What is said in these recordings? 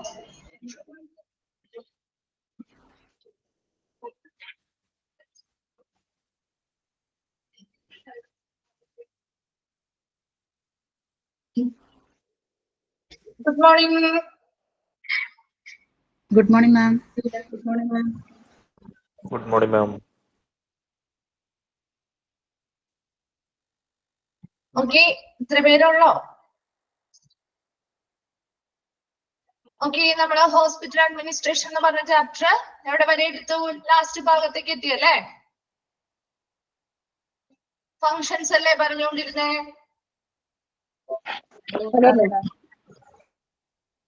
Good morning. Good morning, ma'am. Good morning, ma'am. Good morning, ma'am. Okay, ഇത്ര പേരുള്ളോ? Okay, നമ്മുടെ hospital administration എന്ന് പറഞ്ഞ chapter എവിടെ വരെ എടുത്തു? ലാസ്റ്റ് ഭാഗത്തേക്ക് എത്തിയല്ലേ? ഫങ്ഷൻസ് അല്ലേ പറഞ്ഞുകൊണ്ടിരുന്നേ?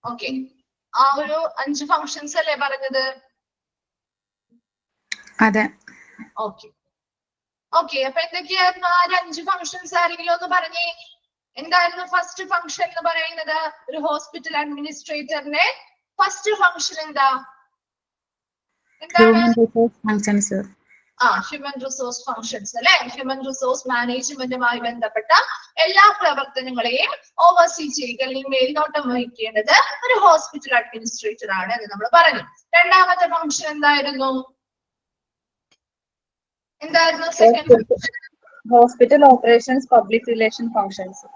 ഓക്കെ, ആ ഒരു 5 ഫങ്ഷൻസ് അല്ലേ പറഞ്ഞത്? അതെ. ഓക്കെ ഓക്കെ, അപ്പൊ എന്തൊക്കെയായിരുന്നു ആ 5 ഫങ്ഷൻസ്? ആരെങ്കിലും ഒന്ന് പറഞ്ഞേ. എന്തായിരുന്നു ഫസ്റ്റ് ഫങ്ഷൻ എന്ന് പറയുന്നത്? ഒരു ഹോസ്പിറ്റൽ അഡ്മിനിസ്ട്രേറ്ററിന്റെ ഫസ്റ്റ് ഫങ്ഷൻ എന്താ? Human resource functions. Human resource functions അല്ലെ? ഹ്യൂമൻ റിസോഴ്സ് മാനേജ്മെന്റുമായി ബന്ധപ്പെട്ട എല്ലാ പ്രവർത്തനങ്ങളെയും ഓവർസീ ചെയ്യുക അല്ലെങ്കിൽ മേൽനോട്ടം വഹിക്കേണ്ടത് ഒരു ഹോസ്പിറ്റൽ അഡ്മിനിസ്ട്രേറ്റർ ആണ് എന്ന് നമ്മൾ പറഞ്ഞു. രണ്ടാമത്തെ ഫങ്ഷൻ എന്തായിരുന്നു? Second hospital operations public relation functions.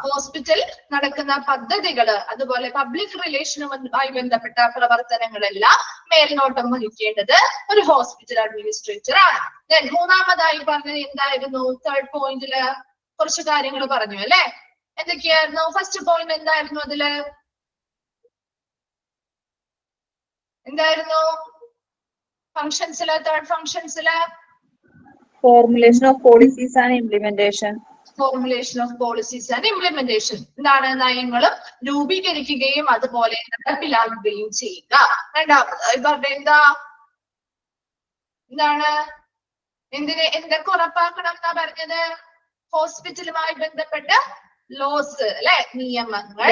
Hospital നടക്കുന്ന പദ്ധതികള് അതുപോലെ പബ്ലിക് റിലേഷനുമായി ബന്ധപ്പെട്ട പ്രവർത്തനങ്ങളെല്ലാം മേൽനോട്ടം വഹിക്കേണ്ടത് ഒരു ഹോസ്പിറ്റൽ അഡ്മിനിസ്ട്രേറ്റർ ആണ്. മൂന്നാമതായി പറഞ്ഞത് എന്തായിരുന്നു? തേർഡ് പോയിന്റില് കുറച്ച് കാര്യങ്ങൾ പറഞ്ഞു അല്ലെ? എന്തൊക്കെയായിരുന്നു? ഫസ്റ്റ് പോയിന്റ് എന്തായിരുന്നു? അതില് എന്തായിരുന്നു? ഫങ്ഷൻസില്, തേർഡ് ഫങ്ഷൻസില് formulation of policies and implementation. Formulation of policies and implementation. എന്താണ്? നയങ്ങളും രൂപീകരിക്കുകയും അതുപോലെ നടപ്പിലാക്കുകയും ചെയ്യുക. രണ്ടാമതായി പറഞ്ഞ എന്താണ്? എന്തൊക്കെ ഉറപ്പാക്കണം എന്നാ പറഞ്ഞത്? ഹോസ്പിറ്റലുമായി ബന്ധപ്പെട്ട ലോസ് അല്ലെ? നിയമങ്ങൾ,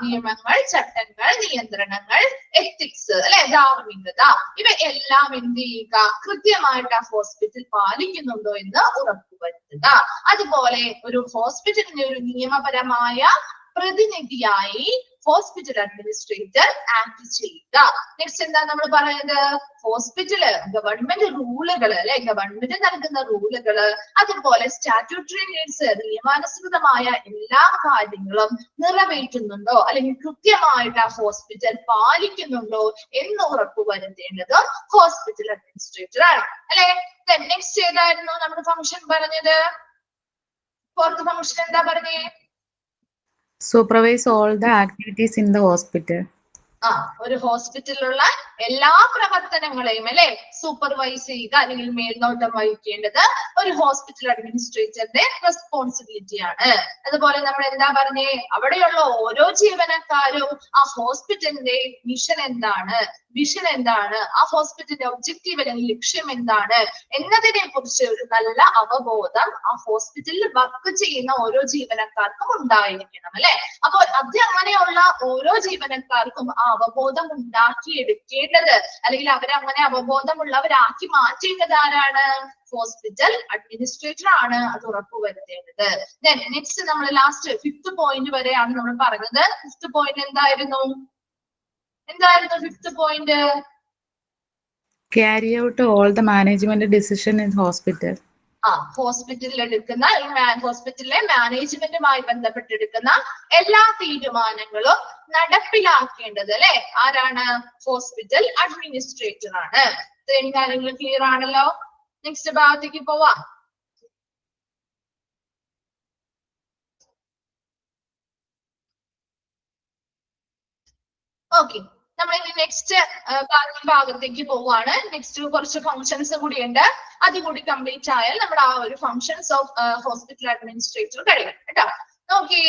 നിയമങ്ങൾ, ചട്ടങ്ങൾ, നിയന്ത്രണങ്ങൾ, എത്തിക്സ് അല്ലെ? ധാർമ്മികത, ഇവ എല്ലാം എന്ത് ചെയ്യുക? കൃത്യമായിട്ട് ആ ഹോസ്പിറ്റൽ പാലിക്കുന്നുണ്ടോ എന്ന് ഉറപ്പുവരുത്തുക. അതുപോലെ ഒരു ഹോസ്പിറ്റലിന്റെ ഒരു നിയമപരമായ പ്രതിനിധിയായി ഹോസ്പിറ്റൽ അഡ്മിനിസ്ട്രേറ്റർ ആക്ട് ചെയ്യുക. നെക്സ്റ്റ് എന്താ നമ്മൾ പറയുന്നത്? ഹോസ്പിറ്റല് ഗവൺമെന്റ് റൂളുകൾ അല്ലെ? ഗവൺമെന്റ് നൽകുന്ന റൂളുകള് അതുപോലെ സ്റ്റാറ്റ്യൂട്ടറി നീഡ്സ്, നിയമാനുസൃതമായ എല്ലാ കാര്യങ്ങളും നിറവേറ്റുന്നുണ്ടോ അല്ലെങ്കിൽ കൃത്യമായിട്ട് ആ ഹോസ്പിറ്റൽ പാലിക്കുന്നുണ്ടോ എന്ന് ഉറപ്പുവരുത്തേണ്ടത് ഹോസ്പിറ്റൽ അഡ്മിനിസ്ട്രേറ്റർ ആണ് അല്ലെ? നെക്സ്റ്റ് ഏതായിരുന്നു നമ്മുടെ ഫംഗ്ഷൻ പറഞ്ഞത്? ഫോർത്ത് ഫംഗ്ഷൻ എന്താ പറഞ്ഞേ? Supervise all the activities in the hospital. ഒരു ഹോസ്പിറ്റലിലുള്ള എല്ലാ പ്രവർത്തനങ്ങളെയും അല്ലെ സൂപ്പർവൈസ് ചെയ്യുക അല്ലെങ്കിൽ മേൽനോട്ടം വഹിക്കേണ്ടത് ഒരു ഹോസ്പിറ്റൽ അഡ്മിനിസ്ട്രേറ്ററിന്റെ റെസ്പോൺസിബിലിറ്റി ആണ്. അതുപോലെ നമ്മൾ എന്താ പറഞ്ഞേ? അവിടെയുള്ള ഓരോ ജീവനക്കാരും ആ ഹോസ്പിറ്റലിന്റെ മിഷൻ എന്താണ്, വിഷൻ എന്താണ്, ആ ഹോസ്പിറ്റലിന്റെ ഒബ്ജക്റ്റീവ് അല്ലെങ്കിൽ ലക്ഷ്യം എന്താണ് എന്നതിനെ കുറിച്ച് ഒരു നല്ല അവബോധം ആ ഹോസ്പിറ്റലിൽ വർക്ക് ചെയ്യുന്ന ഓരോ ജീവനക്കാർക്കും ഉണ്ടായിരിക്കണം അല്ലെ? അപ്പോൾ അങ്ങനെയുള്ള ഓരോ ജീവനക്കാർക്കും ആ അവബോധം ഉണ്ടാക്കിയെടുക്കേണ്ടത് അല്ലെങ്കിൽ അവരങ്ങനെ അവബോധമുള്ളവരാക്കി മാറ്റേണ്ടത് ആരാണ്? ഹോസ്പിറ്റൽ അഡ്മിനിസ്ട്രേറ്റർ ആണ് അത് ഉറപ്പുവരുത്തേണ്ടത്. നെക്സ്റ്റ് നമ്മൾ ലാസ്റ്റ് 5th പോയിന്റ് വരെയാണ് നമ്മൾ പറഞ്ഞത്. 5th പോയിന്റ് എന്തായിരുന്നു? Fifth point? Carry out all the management decision in hospital. ഹോസ്പിറ്റലിൽ എടുക്കുന്ന ഹോസ്പിറ്റലിലെ മാനേജ്മെന്റുമായി ബന്ധപ്പെട്ടെടുക്കുന്ന എല്ലാ തീരുമാനങ്ങളും നടപ്പിലാക്കേണ്ടത് അല്ലെ ആരാണ്? ഹോസ്പിറ്റൽ അഡ്മിനിസ്ട്രേറ്റർ ആണ്. ഇത്രയും കാര്യങ്ങൾ ക്ലിയർ ആണല്ലോ? നെക്സ്റ്റ് ഭാഗത്തേക്ക് പോവാം. ഓക്കെ, നമ്മൾ ഇനി നെക്സ്റ്റ് ഭാഗത്തേക്ക് പോവാണ്. നെക്സ്റ്റ് കുറച്ച് ഫങ്ഷൻസ് കൂടിയുണ്ട്. അതുകൂടി കംപ്ലീറ്റ് ആയാൽ നമ്മുടെ ആ ഒരു ഫങ്ഷൻസ് ഓഫ് ഹോസ്പിറ്റൽ അഡ്മിനിസ്ട്രേറ്റർ കഴിയും കേട്ടോ. നോക്കി,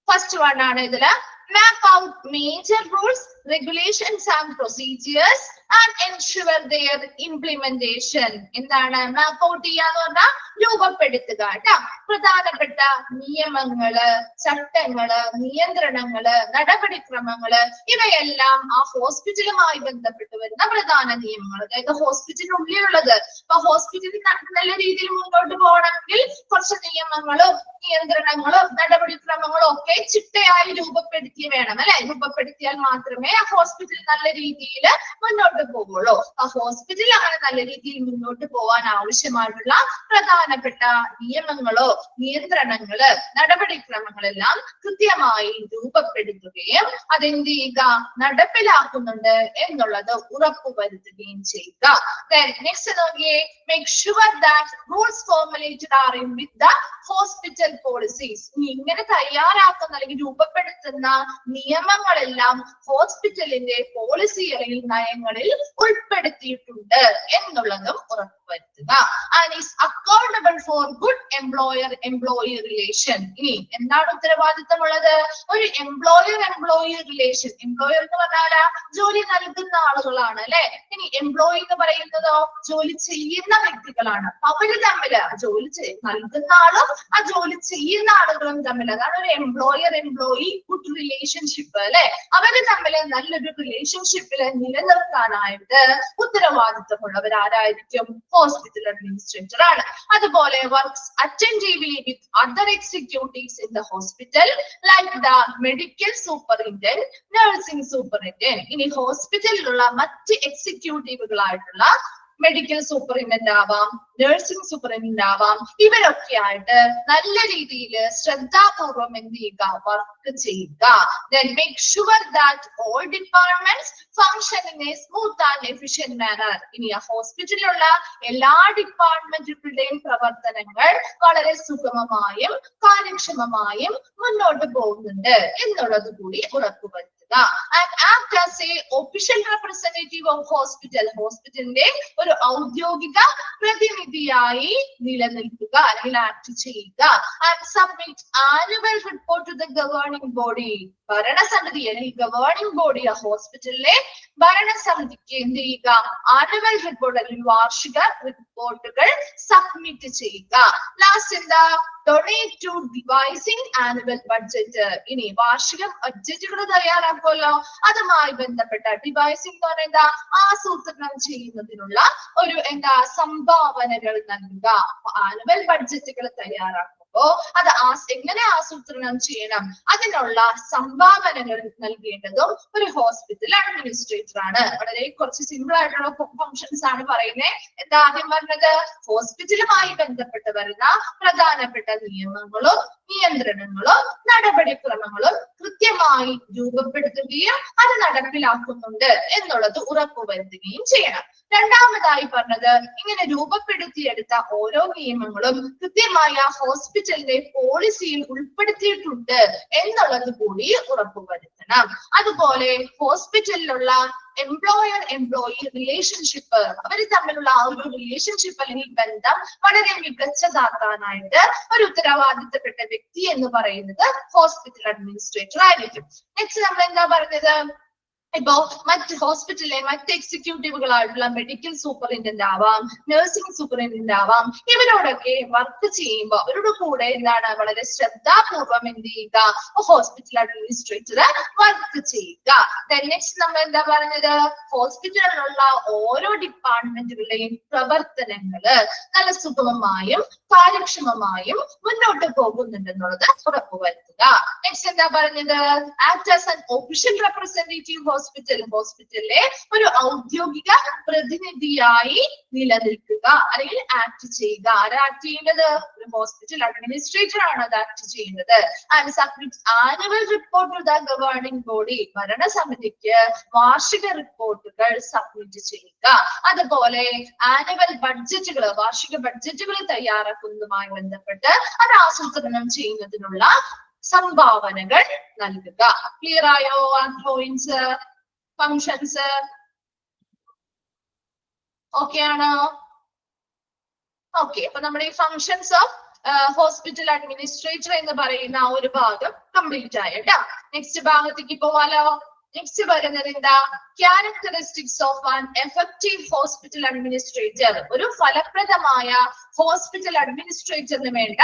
ഫസ്റ്റ് വൺ ആണ് ഇതില്. Map out major rules, regulations and procedures and ensure their implementation. എന്താണ് മാപ്പ് ഔട്ട് ചെയ്യാന്ന് പറഞ്ഞാൽ രൂപപ്പെടുത്തുക കേട്ടോ. പ്രധാനപ്പെട്ട നിയമങ്ങള്, ചട്ടങ്ങള്, നിയന്ത്രണങ്ങള്, നടപടിക്രമങ്ങള് ഇവയെല്ലാം ആ ഹോസ്പിറ്റലുമായി ബന്ധപ്പെട്ട് വരുന്ന പ്രധാന നിയമങ്ങൾ, അതായത് ഹോസ്പിറ്റലിനുള്ളിലുള്ളത്. അപ്പൊ ഹോസ്പിറ്റലിൽ നല്ല രീതിയിൽ മുന്നോട്ട് പോകണമെങ്കിൽ കുറച്ച് നിയമങ്ങളും നിയന്ത്രണങ്ങളും നടപടിക്രമങ്ങളും ഒക്കെ ചിട്ടയായി രൂപപ്പെടുത്തി വേണം അല്ലെ. രൂപപ്പെടുത്തിയാൽ മാത്രമേ ആ ഹോസ്പിറ്റൽ നല്ല രീതിയിൽ മുന്നോട്ട് പോകുള്ളൂ. ആ ഹോസ്പിറ്റൽ അങ്ങനെ നല്ല രീതിയിൽ മുന്നോട്ട് പോകാൻ ആവശ്യമായിട്ടുള്ള പ്രധാനപ്പെട്ട നിയമങ്ങളോ നിയന്ത്രണങ്ങള് നടപടിക്രമങ്ങളെല്ലാം കൃത്യമായി രൂപപ്പെടുത്തുകയും അതെന്ത് ചെയ്യുക, നടപ്പിലാക്കുന്നുണ്ട് എന്നുള്ളത് ഉറപ്പുവരുത്തുകയും ചെയ്യുക. Then next നോക്കിയേ, make sure that rules formulated are in with the hospital policies. ഇങ്ങനെ തയ്യാറാക്കുന്ന അല്ലെങ്കിൽ രൂപപ്പെടുത്തുന്ന നിയമങ്ങളെല്ലാം ഹോസ്പിറ്റലിന്റെ പോളിസി അല്ലെങ്കിൽ നയങ്ങളിൽ ഉൾപ്പെടുത്തിയിട്ടുണ്ട് എന്നുള്ളതും ഉറപ്പുവരുത്തുക. And is accountable for good employer-employee relation. ഇനി എന്താണ് ഉത്തരവാദിത്തമുള്ളത്? ഒരു എംപ്ലോയർ റിലേഷൻ. എംപ്ലോയർ എന്ന് പറഞ്ഞാൽ ജോലി നൽകുന്ന ആളുകളാണ് അല്ലെ. ഇനി എംപ്ലോയി എന്ന് പറയുന്നതോ ജോലി ചെയ്യുന്ന വ്യക്തികളാണ്. അവര് തമ്മില് ജോലി നൽകുന്ന ആളും ആ ജോലി ചെയ്യുന്ന ആളുകളും തമ്മിൽ, അതാണ് ഒരു എംപ്ലോയർ-എംപ്ലോയി ഗുഡ് റിലേഷൻഷിപ്പ് അല്ലെ. അവര് തമ്മിൽ നല്ലൊരു റിലേഷൻഷിപ്പില് നിലനിർത്താനായിട്ട് ഉത്തരവാദിത്തമുള്ളവരാരായിരിക്കും? ഹോസ്പിറ്റൽ അഡ്മിനിസ്ട്രേറ്റർ ആണ്. അതുപോലെ works attentively with other executives in the hospital like the medical superintendent, nursing superintendent. ഇനി ഹോസ്പിറ്റലിലുള്ള മറ്റ് എക്സിക്യൂട്ടീവുകളായിട്ടുള്ള മെഡിക്കൽ സൂപ്പറിൻറ്റൻഡന്റ് ആവാം, നഴ്സിംഗ് സൂപ്പറിൻറ്റൻഡന്റ് ആവാം, ഇവരൊക്കെ ആയിട്ട് നല്ല രീതിയിൽ ശ്രദ്ധാപൂർവം എന്ത് ചെയ്യുക, വർക്ക് ചെയ്യുക. Then make sure that all departments function in a smooth and efficient manner. ഇനി ആ ഹോസ്പിറ്റലിലുള്ള എല്ലാ ഡിപ്പാർട്ട്മെന്റുകളുടെയും പ്രവർത്തനങ്ങൾ വളരെ സുഗമമായും കാര്യക്ഷമമായും മുന്നോട്ട് പോകുന്നുണ്ട് എന്നുള്ളത് കൂടി ഉറപ്പുവരുത്തുക. And act as a official representative of hospital. ഹോസ്പിറ്റലിന്റെ ഒരു ഔദ്യോഗിക പ്രതിനിധിയായി നിലനിൽക്കുക അല്ലെങ്കിൽ ആക്ട് ചെയ്യുക. And submit annual report to the governing body. ഭരണസമിതി അല്ലെങ്കിൽ ഗവേണിംഗ് ബോഡി ആ ഹോസ്പിറ്റലിലെ ഭരണസമിതിക്ക് എന്ത് ചെയ്യുക, ആനുവൽ റിപ്പോർട്ട് അല്ലെങ്കിൽ വാർഷിക റിപ്പോർട്ടുകൾ സബ്മിറ്റ് ചെയ്യുക. ലാസ്റ്റ് എന്താ, ഡൊണേറ്റ് ടു ഡിവൈസിംഗ് ആനുവൽ ബഡ്ജറ്റ്. ഇനി വാർഷിക ബഡ്ജറ്റുകൾ തയ്യാറാക്കുമല്ലോ, അതുമായി ബന്ധപ്പെട്ട ഡിവൈസിംഗ് എന്ന് പറയുന്നത് ആസൂത്രണം ചെയ്യുന്നതിനുള്ള ഒരു സംഭാവനകൾ നൽകുക. ആനുവൽ ബഡ്ജറ്റുകൾ തയ്യാറാക്കുമ്പോൾ അത് എങ്ങനെ ആസൂത്രണം ചെയ്യണം, അതിനുള്ള സംഭാവനകൾ നൽകേണ്ടതും ഒരു ഹോസ്പിറ്റൽ അഡ്മിനിസ്ട്രേറ്റർ ആണ്. വളരെ കുറച്ച് സിമ്പിൾ ആയിട്ടുള്ള ഫങ്ഷൻസ് ആണ് പറയുന്നത്. എന്താ ആദ്യം പറഞ്ഞത്, ഹോസ്പിറ്റലുമായി ബന്ധപ്പെട്ട് വരുന്ന പ്രധാനപ്പെട്ട നിയമങ്ങളും നിയന്ത്രണങ്ങളും നടപടിക്രമങ്ങളും കൃത്യമായി രൂപപ്പെടുത്തുകയും അത് നടപ്പിലാക്കുന്നുണ്ട് എന്നുള്ളത് ഉറപ്പുവരുത്തുകയും ചെയ്യണം. രണ്ടാമതായി പറഞ്ഞത്, ഇങ്ങനെ രൂപപ്പെടുത്തിയെടുത്ത ഓരോ നിയമങ്ങളും കൃത്യമായ ഹോസ്പിറ്റലിന്റെ പോളിസിയിൽ ഉൾപ്പെടുത്തിയിട്ടുണ്ട് എന്നുള്ളത് കൂടി ഉറപ്പുവരുത്തണം. അതുപോലെ ഹോസ്പിറ്റലിലുള്ള എംപ്ലോയർ-എംപ്ലോയി റിലേഷൻഷിപ്പ്, അവർ തമ്മിലുള്ള ആ ഒരു റിലേഷൻഷിപ്പ് അല്ലെങ്കിൽ ബന്ധം വളരെ മികച്ചതാക്കാനായിട്ട് ഒരു ഉത്തരവാദിത്തപ്പെട്ട വ്യക്തി എന്ന് പറയുന്നത് ഹോസ്പിറ്റൽ അഡ്മിനിസ്ട്രേറ്റർ ആയിരിക്കും. നെക്സ്റ്റ് നമ്മൾ എന്താ പറഞ്ഞത്, ഇപ്പോ മറ്റ് ഹോസ്പിറ്റലിലെ മറ്റ് എക്സിക്യൂട്ടീവുകളായിട്ടുള്ള മെഡിക്കൽ സൂപ്പറിൻറ്റൻഡന്റ് ആവാം, നഴ്സിംഗ് സൂപ്പറിൻറ്റൻഡന്റ് ആവാം, ഇവരോടൊക്കെ വർക്ക് ചെയ്യുമ്പോൾ അവരുടെ കൂടെ എന്താണ് വളരെ ശ്രദ്ധാപൂർവം എന്ത് ചെയ്യുക, ഹോസ്പിറ്റൽ അഡ്മിനിസ്ട്രേറ്റർ വർക്ക് ചെയ്യുക. നെക്സ്റ്റ് നമ്മൾ എന്താ പറഞ്ഞത്, ഹോസ്പിറ്റലിലുള്ള ഓരോ ഡിപ്പാർട്ട്മെന്റുകളുടെയും പ്രവർത്തനങ്ങള് നല്ല സുഗമമായും കാര്യക്ഷമമായും മുന്നോട്ട് പോകുന്നുണ്ടെന്നുള്ളത് ഉറപ്പുവരുത്തുക. നെക്സ്റ്റ് എന്താ പറഞ്ഞത്, act as an official representative ഹോസ്പിറ്റലിലെ ഒരു ഔദ്യോഗിക പ്രതിനിധിയായി നിലനിൽക്കുക അല്ലെങ്കിൽ ആക്ട് ചെയ്യുക. ആരാ ആക്ട് ചെയ്യുന്നത്, ഒരു ഹോസ്പിറ്റൽ അഡ്മിനിസ്ട്രേറ്റർ ആണ് അത് ആക്ട് ചെയ്യുന്നത്. And submit annual report to the governing body, ഭരണസമിതിക്ക് വാർഷിക റിപ്പോർട്ടുകൾ സബ്മിറ്റ് ചെയ്യുക. അതുപോലെ ആനുവൽ ബഡ്ജറ്റുകൾ, വാർഷിക ബഡ്ജറ്റുകൾ തയ്യാറാക്കുന്നതുമായി ബന്ധപ്പെട്ട് അത് ആസൂത്രണം ചെയ്യുന്നതിനുള്ള സംഭാവനകൾ നൽകുക. ക്ലിയർ ആയോ? പോയിന്റ്സ്, ഫങ്ഷൻസ് ഓക്കെ ആണോ? ഓക്കെ, അപ്പൊ നമ്മുടെ ഈ ഫങ്ഷൻസ് ഓഫ് ഹോസ്പിറ്റൽ അഡ്മിനിസ്ട്രേറ്റർ എന്ന് പറയുന്ന ആ ഒരു ഭാഗം കംപ്ലീറ്റ് ആയി കേട്ടോ. നെക്സ്റ്റ് ഭാഗത്തേക്ക് പോവാലോ. നെക്സ്റ്റ് പറയുന്നത് എന്താ? Characteristics of an effective hospital administrator. ഒരു ഫലപ്രദമായ ഹോസ്പിറ്റൽ അഡ്മിനിസ്ട്രേറ്ററിന് വേണ്ട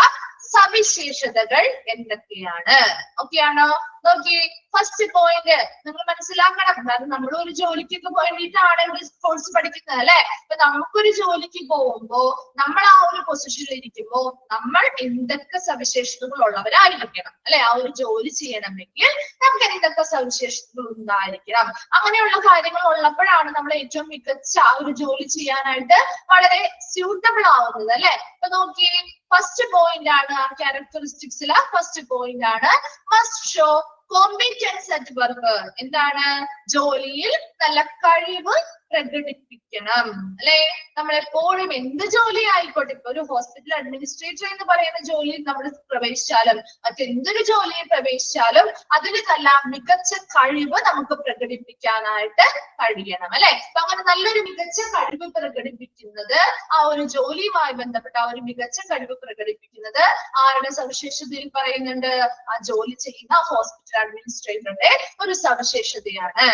സവിശേഷതകൾ എന്തൊക്കെയാണ്? ഓക്കെയാണോ? നോക്കി, ഫസ്റ്റ് പോയിന്റ് നിങ്ങൾ മനസ്സിലാക്കണം. കാരണം നമ്മൾ ഒരു ജോലിക്കൊക്കെ വേണ്ടിയിട്ടാണ് ഒരു കോഴ്സ് പഠിക്കുന്നത് അല്ലെ. അപ്പൊ നമുക്കൊരു ജോലിക്ക് പോകുമ്പോ നമ്മൾ ആ ഒരു പൊസിഷനിൽ ഇരിക്കുമ്പോ നമ്മൾ എന്തൊക്കെ സവിശേഷതകൾ ഉള്ളവരായിരിക്കണം അല്ലെ? ആ ഒരു ജോലി ചെയ്യണമെങ്കിൽ നമുക്ക് എന്തൊക്കെ സവിശേഷതകൾ ഉണ്ടായിരിക്കണം. അങ്ങനെയുള്ള കാര്യങ്ങൾ ഉള്ളപ്പോഴാണ് നമ്മൾ ഏറ്റവും മികച്ച ആ ഒരു ജോലി ചെയ്യാനായിട്ട് വളരെ സ്യൂട്ടബിൾ ആവുന്നത് അല്ലെ. അപ്പൊ നോക്കി, ഫസ്റ്റ് പോയിന്റ് ആണ് ആ ക്യാരക്ടറിസ്റ്റിക്സിലെ ഫസ്റ്റ് പോയിന്റ് ആണ് must show competence at work. എന്താണ്? ജോലിയിൽ നല്ല കഴിവ് പ്രകടിപ്പിക്കണം അല്ലെ. നമ്മളെപ്പോഴും എന്ത് ജോലി ആയിക്കോട്ടെ, ഇപ്പൊ ഒരു ഹോസ്പിറ്റൽ അഡ്മിനിസ്ട്രേറ്റർ എന്ന് പറയുന്ന ജോലിയിൽ നമ്മൾ പ്രവേശിച്ചാലും മറ്റെന്തൊരു ജോലിയിൽ പ്രവേശിച്ചാലും അതിൽ നല്ല മികച്ച കഴിവ് നമുക്ക് പ്രകടിപ്പിക്കാനായിട്ട് കഴിയണം അല്ലെ. അപ്പൊ അങ്ങനെ നല്ലൊരു മികച്ച കഴിവ് പ്രകടിപ്പിക്കുന്നത്, ആ ഒരു ജോലിയുമായി ബന്ധപ്പെട്ട ആ ഒരു മികച്ച കഴിവ് പ്രകടിപ്പിക്കുന്നത് ആരുടെ സവിശേഷതയിൽ പറയുന്നുണ്ട്? ആ ജോലി ചെയ്യുന്ന ഹോസ്പിറ്റൽ അഡ്മിനിസ്ട്രേറ്ററുടെ ഒരു സവിശേഷതയാണ്.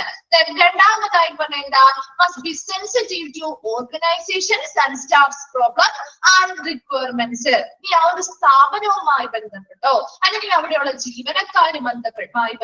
രണ്ടാമതായി പറയുന്നത് must be sensitive to organizations and staff's problem and requirements. ഈ ആ ഒരു സ്ഥാപനവുമായി ബന്ധപ്പെട്ടോ അല്ലെങ്കിൽ അവിടെയുള്ള ജീവനക്കാരുമായി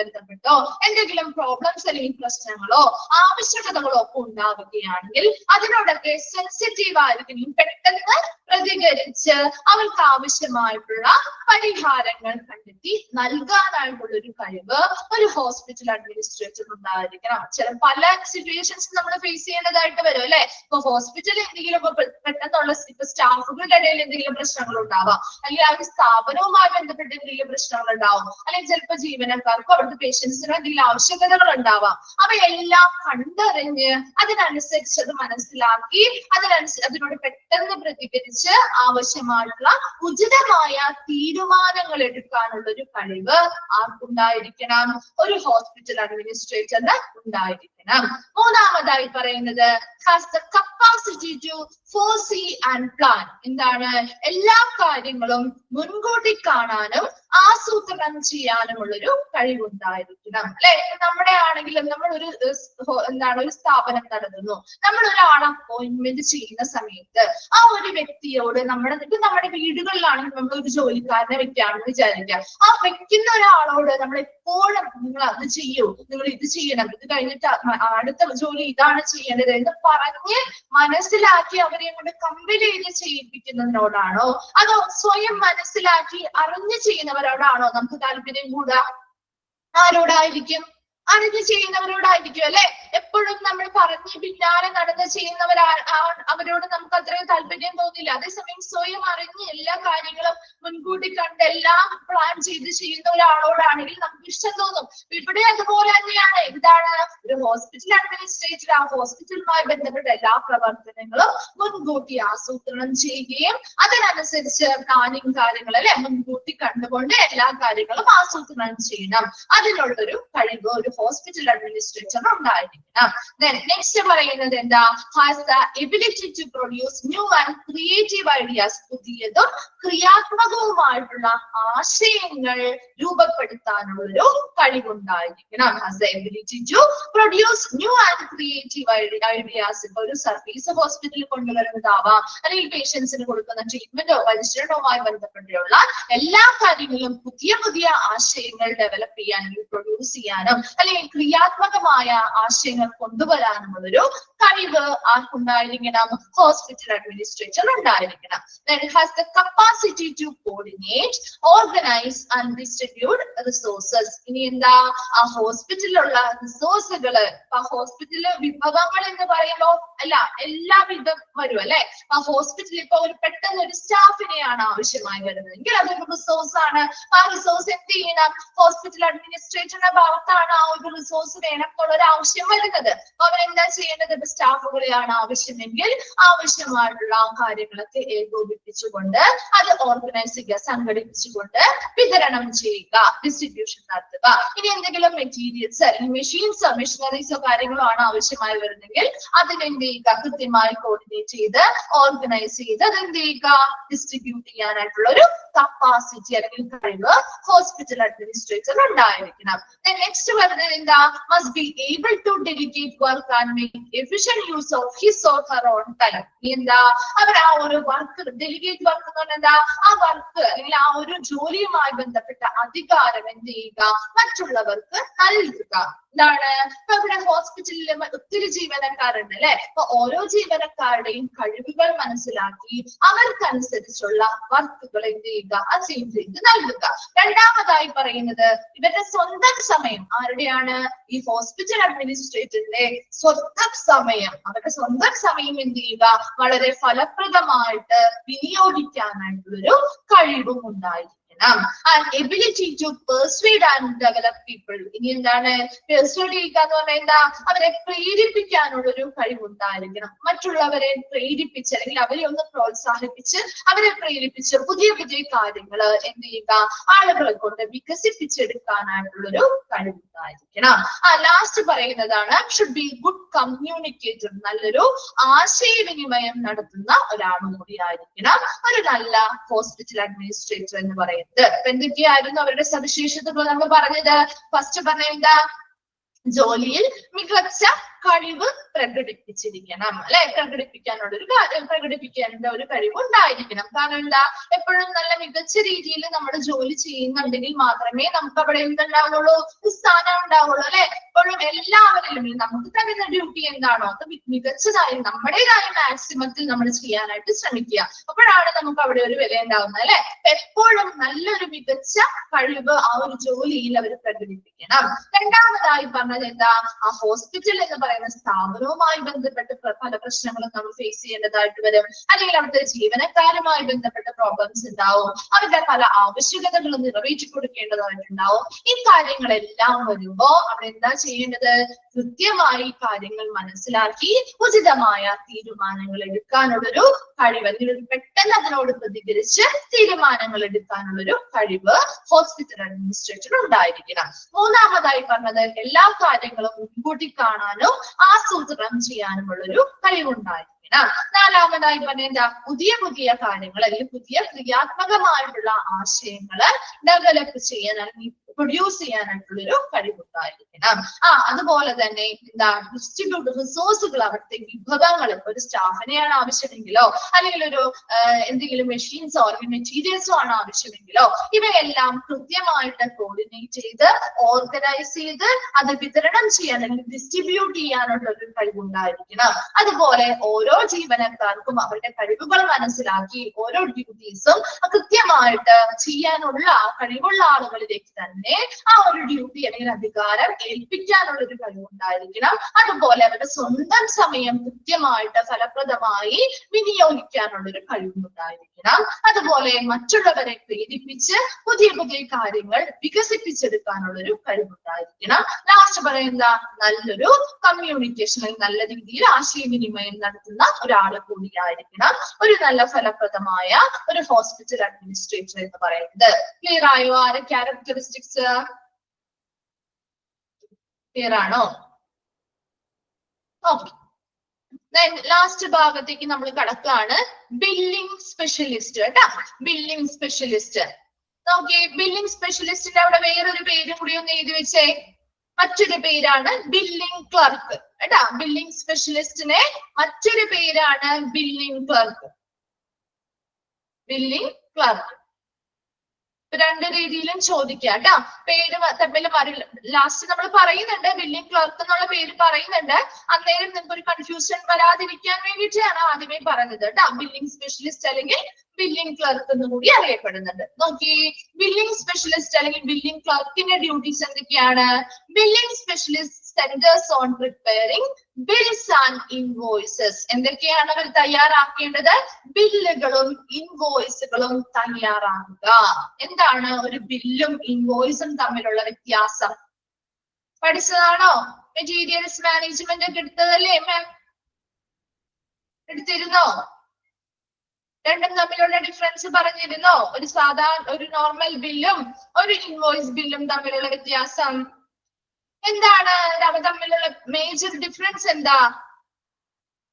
ബന്ധപ്പെട്ടോ എന്തെങ്കിലും പ്രോബ്ലംസ് അല്ലെങ്കിൽ പ്രശ്നങ്ങളോ ആവശ്യകതകളോ ഒക്കെ ഉണ്ടാവുകയാണെങ്കിൽ അതിനോടൊക്കെ സെൻസിറ്റീവ് ആയിരിക്കും. പെട്ടെന്ന് പ്രതികരിച്ച് അവർക്ക് ആവശ്യമായിട്ടുള്ള പരിഹാരങ്ങൾ കണ്ടെത്തി നൽകാനായിട്ടുള്ള ഒരു കഴിവ് ഒരു ഹോസ്പിറ്റൽ അഡ്മിനിസ്ട്രേറ്റർ ഉണ്ടായിരിക്കണം. പല സിറ്റുവേഷൻസ് നമ്മൾ ഫേസ് ചെയ്യേണ്ടതായിട്ട് വരും അല്ലെ. ഇപ്പൊ ഹോസ്പിറ്റലിൽ എന്തെങ്കിലും പെട്ടെന്നുള്ള ഇപ്പൊ സ്റ്റാഫുകളുടെ ഇടയിൽ എന്തെങ്കിലും പ്രശ്നങ്ങൾ ഉണ്ടാവാം, അല്ലെങ്കിൽ ആ ഒരു സ്ഥാപനവുമായി ബന്ധപ്പെട്ട് എന്തെങ്കിലും പ്രശ്നങ്ങൾ ഉണ്ടാവും, അല്ലെങ്കിൽ ചിലപ്പോൾ ജീവനക്കാർക്കോ അവിടുത്തെ പേഷ്യൻസിനോ എന്തെങ്കിലും ആവശ്യകതകൾ ഉണ്ടാവാം. അവയെല്ലാം കണ്ടറിഞ്ഞ് അതിനനുസരിച്ച് അത് മനസ്സിലാക്കി അതിനോട് പെട്ടെന്ന് പ്രതികരിച്ച് ആവശ്യമായിട്ടുള്ള ഉചിതമായ തീരുമാനങ്ങൾ എടുക്കാനുള്ള ഒരു കഴിവ് ആർക്കുണ്ടായിരിക്കണം? ഒരു ഹോസ്പിറ്റൽ അഡ്മിനിസ്ട്രേറ്ററിന് ഉണ്ടായിരിക്കണം. മൂന്നാമതായി പറയുന്നത് has the capacity to foresee and plan. എന്താണ്? എല്ലാ കാര്യങ്ങളും മുൻകൂട്ടി കാണാനും ആസൂത്രണം ചെയ്യാനുമുള്ളൊരു കഴിവുണ്ടായിരിക്കണം അല്ലെ. നമ്മുടെ ആണെങ്കിലും നമ്മൾ ഒരു ഒരു സ്ഥാപനം നടത്തുന്നു, നമ്മൾ ഒരാളെ അപ്പോയിന്റ്മെന്റ് ചെയ്യുന്ന സമയത്ത് ആ ഒരു വ്യക്തിയോട് നമ്മുടെ വീടുകളിലാണെങ്കിൽ നമ്മൾ ഒരു ജോലിക്കാരനെ വെക്കുകയാണെന്ന് വിചാരിക്കുക. ആ വെക്കുന്ന ഒരാളോട് നമ്മൾ എപ്പോഴും നിങ്ങൾ അത് ചെയ്യൂ, നിങ്ങൾ ഇത് ചെയ്യണം, ഇത് കഴിഞ്ഞിട്ട് അടുത്ത ജോലി ഇതാണ് ചെയ്യേണ്ടത് എന്ന് പറഞ്ഞ് മനസ്സിലാക്കി അവരെ കൊണ്ട് കമ്പൽ ചെയ്ത് ചെയ്യിപ്പിക്കുന്നതിനോടാണോ അതോ സ്വയം മനസ്സിലാക്കി അറിഞ്ഞു ചെയ്യുന്നവരോടാണോ നമുക്ക് താല്പര്യം കൂടുക? ആരോടായിരിക്കും? അറിഞ്ഞ് ചെയ്യുന്നവരോടായിരിക്കും അല്ലെ. എപ്പോഴും നമ്മൾ പറഞ്ഞ് പിന്നാലെ നടന്ന് അവരോട് നമുക്ക് അത്രയും താല്പര്യം തോന്നില്ല. അതേസമയം സ്വയം അറിഞ്ഞ് എല്ലാ കാര്യങ്ങളും മുൻകൂട്ടി കണ്ട് എല്ലാം പ്ലാൻ ചെയ്ത് ചെയ്യുന്ന ഒരാളോടാണെങ്കിൽ നമുക്ക് ഇഷ്ടം തോന്നും. ഇവിടെ അതുപോലെ തന്നെയാണ്. എന്താണ്? ഒരു ഹോസ്പിറ്റൽ അഡ്മിനിസ്ട്രേറ്റർ ആ ഹോസ്പിറ്റലുമായി ബന്ധപ്പെട്ട എല്ലാ പ്രവർത്തനങ്ങളും മുൻകൂട്ടി ആസൂത്രണം ചെയ്യുകയും അതിനനുസരിച്ച് പ്ലാനിങ് കാര്യങ്ങൾ അല്ലെ മുൻകൂട്ടി കണ്ടുകൊണ്ട് എല്ലാ കാര്യങ്ങളും ആസൂത്രണം ചെയ്യണം. അതിനുള്ളൊരു കഴിവ് ഒരു ഹോസ്പിറ്റൽ അഡ്മിനിസ്ട്രേറ്റർ ഉണ്ടായിരിക്കണം. നെക്സ്റ്റ് പറയുന്നത് എന്താ? has the ability to produce new and creative ideas. പുതിയതും ക്രിയാത്മകവുമായിട്ടുള്ള ആശയങ്ങൾ രൂപപ്പെടുത്താനുള്ളൊരു കഴിവുണ്ടായിരിക്കണം. has the ability to produce new and creative ideas. ഇപ്പൊ ഒരു സർവീസ് ഹോസ്പിറ്റലിൽ കൊണ്ടുവരുന്നതാവാം, അല്ലെങ്കിൽ പേഷ്യൻസിന് കൊടുക്കുന്ന ട്രീറ്റ്മെന്റോ പരിശീലനവുമായി ബന്ധപ്പെട്ടുള്ള എല്ലാ കാര്യങ്ങളിലും പുതിയ പുതിയ ആശയങ്ങൾ ഡെവലപ്പ് ചെയ്യാനും പ്രൊഡ്യൂസ് ചെയ്യാനും അല്ലെങ്കിൽ ക്രിയാത്മകമായ ആശയങ്ങൾ കൊണ്ടുവരാനുമുള്ളൊരു കഴിവ് ആർക്കുണ്ടായിരിക്കണം? ഹോസ്പിറ്റൽ അഡ്മിനിസ്ട്രേറ്റർ ഉണ്ടായിരിക്കണം. Then it has the capacity to coordinate, organize and distribute resources. ഇനി എന്താ? ആ ഹോസ്പിറ്റലിലുള്ള റിസോഴ്സുകള്, ആ ഹോസ്പിറ്റലിലെ വിഭവങ്ങൾ എന്ന് പറയുമ്പോ അല്ല എല്ലാ വിധം വരും അല്ലെ. ആ ഹോസ്പിറ്റലിൽ ഇപ്പൊ പെട്ടെന്ന് ഒരു സ്റ്റാഫിനെയാണ് ആവശ്യമായി വരുന്നതെങ്കിൽ അതൊരു റിസോഴ്സ് ആണ്. ആ റിസോഴ്സ് എന്ത് ചെയ്യണം? ഹോസ്പിറ്റൽ അഡ്മിനിസ്ട്രേറ്ററിന്റെ ഭാഗത്താണ് ആ ഒരു റിസോഴ്സ് വേണം എന്നുള്ള ഒരു ആവശ്യം വരുന്നത്. അപ്പൊ അവരെന്താ ചെയ്യേണ്ടത്? സ്റ്റാഫുകളെയാണ് ആവശ്യമെങ്കിൽ ആവശ്യമായിട്ടുള്ള കാര്യങ്ങളൊക്കെ ഏകോപിപ്പിച്ചുകൊണ്ട് അത് ഓർഗനൈസ് ചെയ്യുക, സംഘടിപ്പിച്ചുകൊണ്ട് വിതരണം ചെയ്യുക, ഡിസ്ട്രിബ്യൂഷൻ നടത്തുക. ഇനി എന്തെങ്കിലും മെറ്റീരിയൽസ് അല്ലെങ്കിൽ മെഷീൻസോ മെഷീനറീസോ കാര്യങ്ങളോ ആണ് ആവശ്യമായി വരുന്നെങ്കിൽ അതിനെന്ത് ചെയ്യുക? കൃത്യമായി കോർഡിനേറ്റ് ചെയ്ത് ഓർഗനൈസ് ചെയ്ത് അതെന്ത് ചെയ്യുക? ഡിസ്ട്രിബ്യൂട്ട് ചെയ്യാനായിട്ടുള്ള ഒരു കപ്പാസിറ്റി അല്ലെങ്കിൽ കഴിവ് ഹോസ്പിറ്റൽ അഡ്മിനിസ്ട്രേറ്റർ ഉണ്ടായിരിക്കണം. നെക്സ്റ്റ് വരുന്നത് എന്താ must be able to delegate work and make efficient use of his or her own time. എന്താ അവർ ആ ഒരു വർക്ക് ഡെലിഗേറ്റ് വർക്ക് എന്ന് പറഞ്ഞാൽ എന്താ ആ വർക്ക് അല്ലെങ്കിൽ ആ ഒരു ജോലിയുമായി ബന്ധപ്പെട്ട അധികാരം എന്ത് ചെയ്യുക മറ്റുള്ളവർക്ക് നൽകുക. എന്താണ് ഇപ്പൊ ഇവിടെ ഹോസ്പിറ്റലിൽ ഒത്തിരി ജീവനക്കാരുണ്ട് അല്ലെ. അപ്പൊ ഓരോ ജീവനക്കാരുടെയും കഴിവുകൾ മനസ്സിലാക്കി അവർക്കനുസരിച്ചുള്ള വർക്കുകൾ എന്ത് ചെയ്യുക അസൈൻ ചെയ്ത് നൽകുക. രണ്ടാമതായി പറയുന്നത് ഇവരുടെ സ്വന്തം സമയം ആരുടെയാണ് ഈ ഹോസ്പിറ്റൽ അഡ്മിനിസ്ട്രേറ്ററിന്റെ സ്വന്തം സമയം അവരുടെ സ്വന്തം സമയം എന്ത് ചെയ്യുക വളരെ ഫലപ്രദമായിട്ട് വിനിയോഗിക്കാനായിട്ടുള്ളൊരു കഴിവും ഉണ്ടായിരിക്കും. And ability to persuade and develop people. ഇനി എന്താണ് പെർസ്വേഡ് ചെയ്യുക എന്ന് പറഞ്ഞാൽ എന്താ അവരെ പ്രേരിപ്പിക്കാനുള്ള ഒരു കഴിവുണ്ടായിരിക്കണം. മറ്റുള്ളവരെ പ്രേരിപ്പിച്ച് അല്ലെങ്കിൽ അവരെ ഒന്ന് പ്രോത്സാഹിപ്പിച്ച് അവരെ പ്രേരിപ്പിച്ച് പുതിയ പുതിയ കാര്യങ്ങൾ എന്ത് ചെയ്യുക ആളുകളെ കൊണ്ട് വികസിപ്പിച്ചെടുക്കാനായിട്ടുള്ളൊരു കഴിവുണ്ടായിരിക്കണം. ലാസ്റ്റ് പറയുന്നതാണ് ഷുഡ് ബി ഗുഡ് കമ്മ്യൂണിക്കേറ്റർ. നല്ലൊരു ആശയവിനിമയം നടത്തുന്ന ഒരാളും കൂടി ആയിരിക്കണം ഒരു നല്ല ഹോസ്പിറ്റൽ അഡ്മിനിസ്ട്രേറ്റർ എന്ന് പറയുന്നത്. അപ്പൊ എന്തൊക്കെയായിരുന്നു അവരുടെ സവിശേഷതകൾ നമ്മൾ പറഞ്ഞത്? ഫസ്റ്റ് പറഞ്ഞ എന്താ ജോലിയിൽ മികച്ച കഴിവ് പ്രകടിപ്പിച്ചിരിക്കണം അല്ലെ. പ്രകടിപ്പിക്കേണ്ട ഒരു കഴിവ് ഉണ്ടായിരിക്കണം. കാരണം എന്താ എപ്പോഴും നല്ല മികച്ച രീതിയിൽ നമ്മുടെ ജോലി ചെയ്യുന്നുണ്ടെങ്കിൽ മാത്രമേ നമുക്ക് അവിടെ എന്തുണ്ടാവുള്ളൂ സ്ഥാനം ഉണ്ടാവുള്ളൂ അല്ലെ. എപ്പോഴും എല്ലാവരിലും നമുക്ക് തരുന്ന ഡ്യൂട്ടി എന്താണോ അത് മികച്ചതായി നമ്മുടേതായ മാക്സിമത്തിൽ നമ്മൾ ചെയ്യാനായിട്ട് ശ്രമിക്കുക. അപ്പോഴാണ് നമുക്ക് അവിടെ ഒരു വില ഉണ്ടാവുന്നത് അല്ലെ. എപ്പോഴും നല്ലൊരു മികച്ച കഴിവ് ആ ഒരു ജോലിയിൽ അവർ പ്രകടിപ്പിക്കണം. രണ്ടാമതായി പറഞ്ഞത് എന്താ ആ ഹോസ്പിറ്റൽ എന്ന് പറയുന്ന സ്ഥാപനവുമായി ബന്ധപ്പെട്ട് പല പ്രശ്നങ്ങളും നമ്മൾ ഫേസ് ചെയ്യേണ്ടതായിട്ട് വരും. അല്ലെങ്കിൽ അവിടുത്തെ ജീവനക്കാരുമായി ബന്ധപ്പെട്ട പ്രോബ്ലംസ് ഉണ്ടാവും. അവരുടെ പല ആവശ്യകതകളും നിറവേറ്റി കൊടുക്കേണ്ടതായിട്ടുണ്ടാവും. ഈ കാര്യങ്ങളെല്ലാം വരുമ്പോ അവിടെ എന്താ ചെയ്യേണ്ടത്? കൃത്യമായി കാര്യങ്ങൾ മനസ്സിലാക്കി ഉചിതമായ തീരുമാനങ്ങൾ എടുക്കാനുള്ളൊരു കഴിവ് അല്ലെങ്കിൽ പെട്ടെന്ന് അതിനോട് പ്രതികരിച്ച് തീരുമാനങ്ങൾ എടുക്കാനുള്ളൊരു കഴിവ് ഹോസ്പിറ്റൽ അഡ്മിനിസ്ട്രേറ്റർ ഉണ്ടായിരിക്കണം. മൂന്നാമതായി പറഞ്ഞത് എല്ലാ കാര്യങ്ങളും മുൻകൂട്ടി കാണാനും ആസൂത്രണം ചെയ്യാനുമുള്ളൊരു കഴിവുണ്ടായിരിക്കണം. നാലാമതായി പറഞ്ഞ എന്താ പുതിയ പുതിയ കാര്യങ്ങൾ അല്ലെങ്കിൽ പുതിയ ക്രിയാത്മകമായിട്ടുള്ള ആശയങ്ങള് ഡെവലപ്പ് ചെയ്യാൻ അല്ലെങ്കിൽ പ്രൊഡ്യൂസ് ചെയ്യാനായിട്ടുള്ളൊരു കഴിവുണ്ടായിരിക്കണം. അതുപോലെ തന്നെ എന്താ ഡിസ്ട്രിബ്യൂട്ട് റിസോഴ്സുകൾ അവിടുത്തെ വിഭവങ്ങൾ ഒരു സ്റ്റാഫിനെയാണ് ആവശ്യമെങ്കിലോ അല്ലെങ്കിൽ ഒരു എന്തെങ്കിലും മെഷീൻസോ അല്ലെങ്കിൽ മെറ്റീരിയൽസോ ആണ് ആവശ്യമെങ്കിലോ ഇവയെല്ലാം കൃത്യമായിട്ട് കോർഡിനേറ്റ് ചെയ്ത് ഓർഗനൈസ് ചെയ്ത് അത് വിതരണം ചെയ്യാൻ അല്ലെങ്കിൽ ഡിസ്ട്രിബ്യൂട്ട് ചെയ്യാനുള്ള ഒരു കഴിവുണ്ടായിരിക്കണം. അതുപോലെ ഓരോ ജീവനക്കാർക്കും അവരുടെ കഴിവുകൾ മനസ്സിലാക്കി ഓരോ ഡ്യൂട്ടീസും കൃത്യമായിട്ട് ചെയ്യാനുള്ള കഴിവുള്ള ആളുകളിലേക്ക് തന്നെ ആ ഒരു ഡ്യൂട്ടി അല്ലെങ്കിൽ അധികാരം ഏൽപ്പിക്കാനുള്ള ഒരു കഴിവുണ്ടായിരിക്കണം. അതുപോലെ അവരുടെ സ്വന്തം സമയം കൃത്യമായിട്ട് ഫലപ്രദമായി വിനിയോഗിക്കാനുള്ള ഒരു കഴിവുണ്ടായിരിക്കണം. അതുപോലെ മറ്റുള്ളവരെ പ്രേരിപ്പിച്ച് പുതിയ പുതിയ കാര്യങ്ങൾ വികസിപ്പിച്ചെടുക്കാനുള്ള ഒരു കഴിവുണ്ടായിരിക്കണം. ലാസ്റ്റ് പറയുന്ന നല്ലൊരു കമ്മ്യൂണിക്കേഷൻ നല്ല രീതിയിൽ ആശയവിനിമയം നടത്തുന്ന ഒരാള് കൂടിയായിരിക്കണം ഒരു നല്ല ഫലപ്രദമായ ഒരു ഹോസ്പിറ്റൽ അഡ്മിനിസ്ട്രേറ്റർ എന്ന് പറയുന്നത്. ക്ലിയർ ആയോ? ആരെ ക്യാരക്ടറിസ്റ്റിക്സ് ക്ലിയർ ആണോ? ഓക്കെ. ലാസ്റ്റ് ഭാഗത്തേക്ക് നമ്മൾ കടക്കാണ്. ബില്ലിംഗ് സ്പെഷ്യലിസ്റ്റ് കേട്ടാ. ബില്ലിംഗ് സ്പെഷ്യലിസ്റ്റ് നോക്കി. ബില്ലിംഗ് സ്പെഷ്യലിസ്റ്റിന്റെ അവിടെ വേറൊരു പേരും കൂടി ഒന്ന് എഴുതി വെച്ചേ. മറ്റൊരു പേരാണ് ബില്ലിംഗ് ക്ലർക്ക് കേട്ടാ. ബില്ലിംഗ് സ്പെഷ്യലിസ്റ്റിനെ മറ്റൊരു പേരാണ് ബില്ലിംഗ് ക്ലർക്ക്. ബില്ലിംഗ് ക്ലർക്ക് രണ്ട് രീതിയിലും ചോദിക്കാം കേട്ടോ. പേര് തമ്മിൽ ലാസ്റ്റ് നമ്മൾ പറയുന്നുണ്ട് ബില്ലിംഗ് ക്ലർക്ക് എന്നുള്ള പേര് പറയുന്നുണ്ട്. അന്നേരം നിങ്ങൾക്ക് ഒരു കൺഫ്യൂഷൻ വരാതിരിക്കാൻ വേണ്ടിയിട്ടാണ് ആദ്യമേ പറഞ്ഞത് കേട്ടോ. ബില്ലിംഗ് സ്പെഷ്യലിസ്റ്റ് അല്ലെങ്കിൽ ബില്ലിംഗ് ക്ലർക്ക് എന്ന് കൂടി അറിയപ്പെടുന്നുണ്ട്. നോക്കി ബില്ലിംഗ് സ്പെഷ്യലിസ്റ്റ് അല്ലെങ്കിൽ ബില്ലിംഗ് ക്ലർക്കിന്റെ ഡ്യൂട്ടീസ് എന്തൊക്കെയാണ്? Billing specialist centres on preparing bills and invoices. എന്തൊക്കെയാണ് അവർ തയ്യാറാക്കേണ്ടത്? ബില്ലുകളും ഇൻവോയ്സുകളും തയ്യാറാക്കുക. എന്താണ് ഒരു ബില്ലും ഇൻവോയ്സും തമ്മിലുള്ള വ്യത്യാസം? പഠിച്ചതാണോ? മെറ്റീരിയൽസ് മാനേജ്മെന്റ് ഒക്കെ എടുത്തതല്ലേ മാം? എടുത്തിരുന്നോ? രണ്ടും തമ്മിലുള്ള ഡിഫറൻസ് പറഞ്ഞിരുന്നോ? ഒരു സാധാരണ ഒരു നോർമൽ ബില്ലും ഒരു ഇൻവോയ്സ് ബില്ലും തമ്മിലുള്ള വ്യത്യാസം എന്താണ്? അവ തമ്മിലുള്ള മേജർ ഡിഫറൻസ് എന്താ?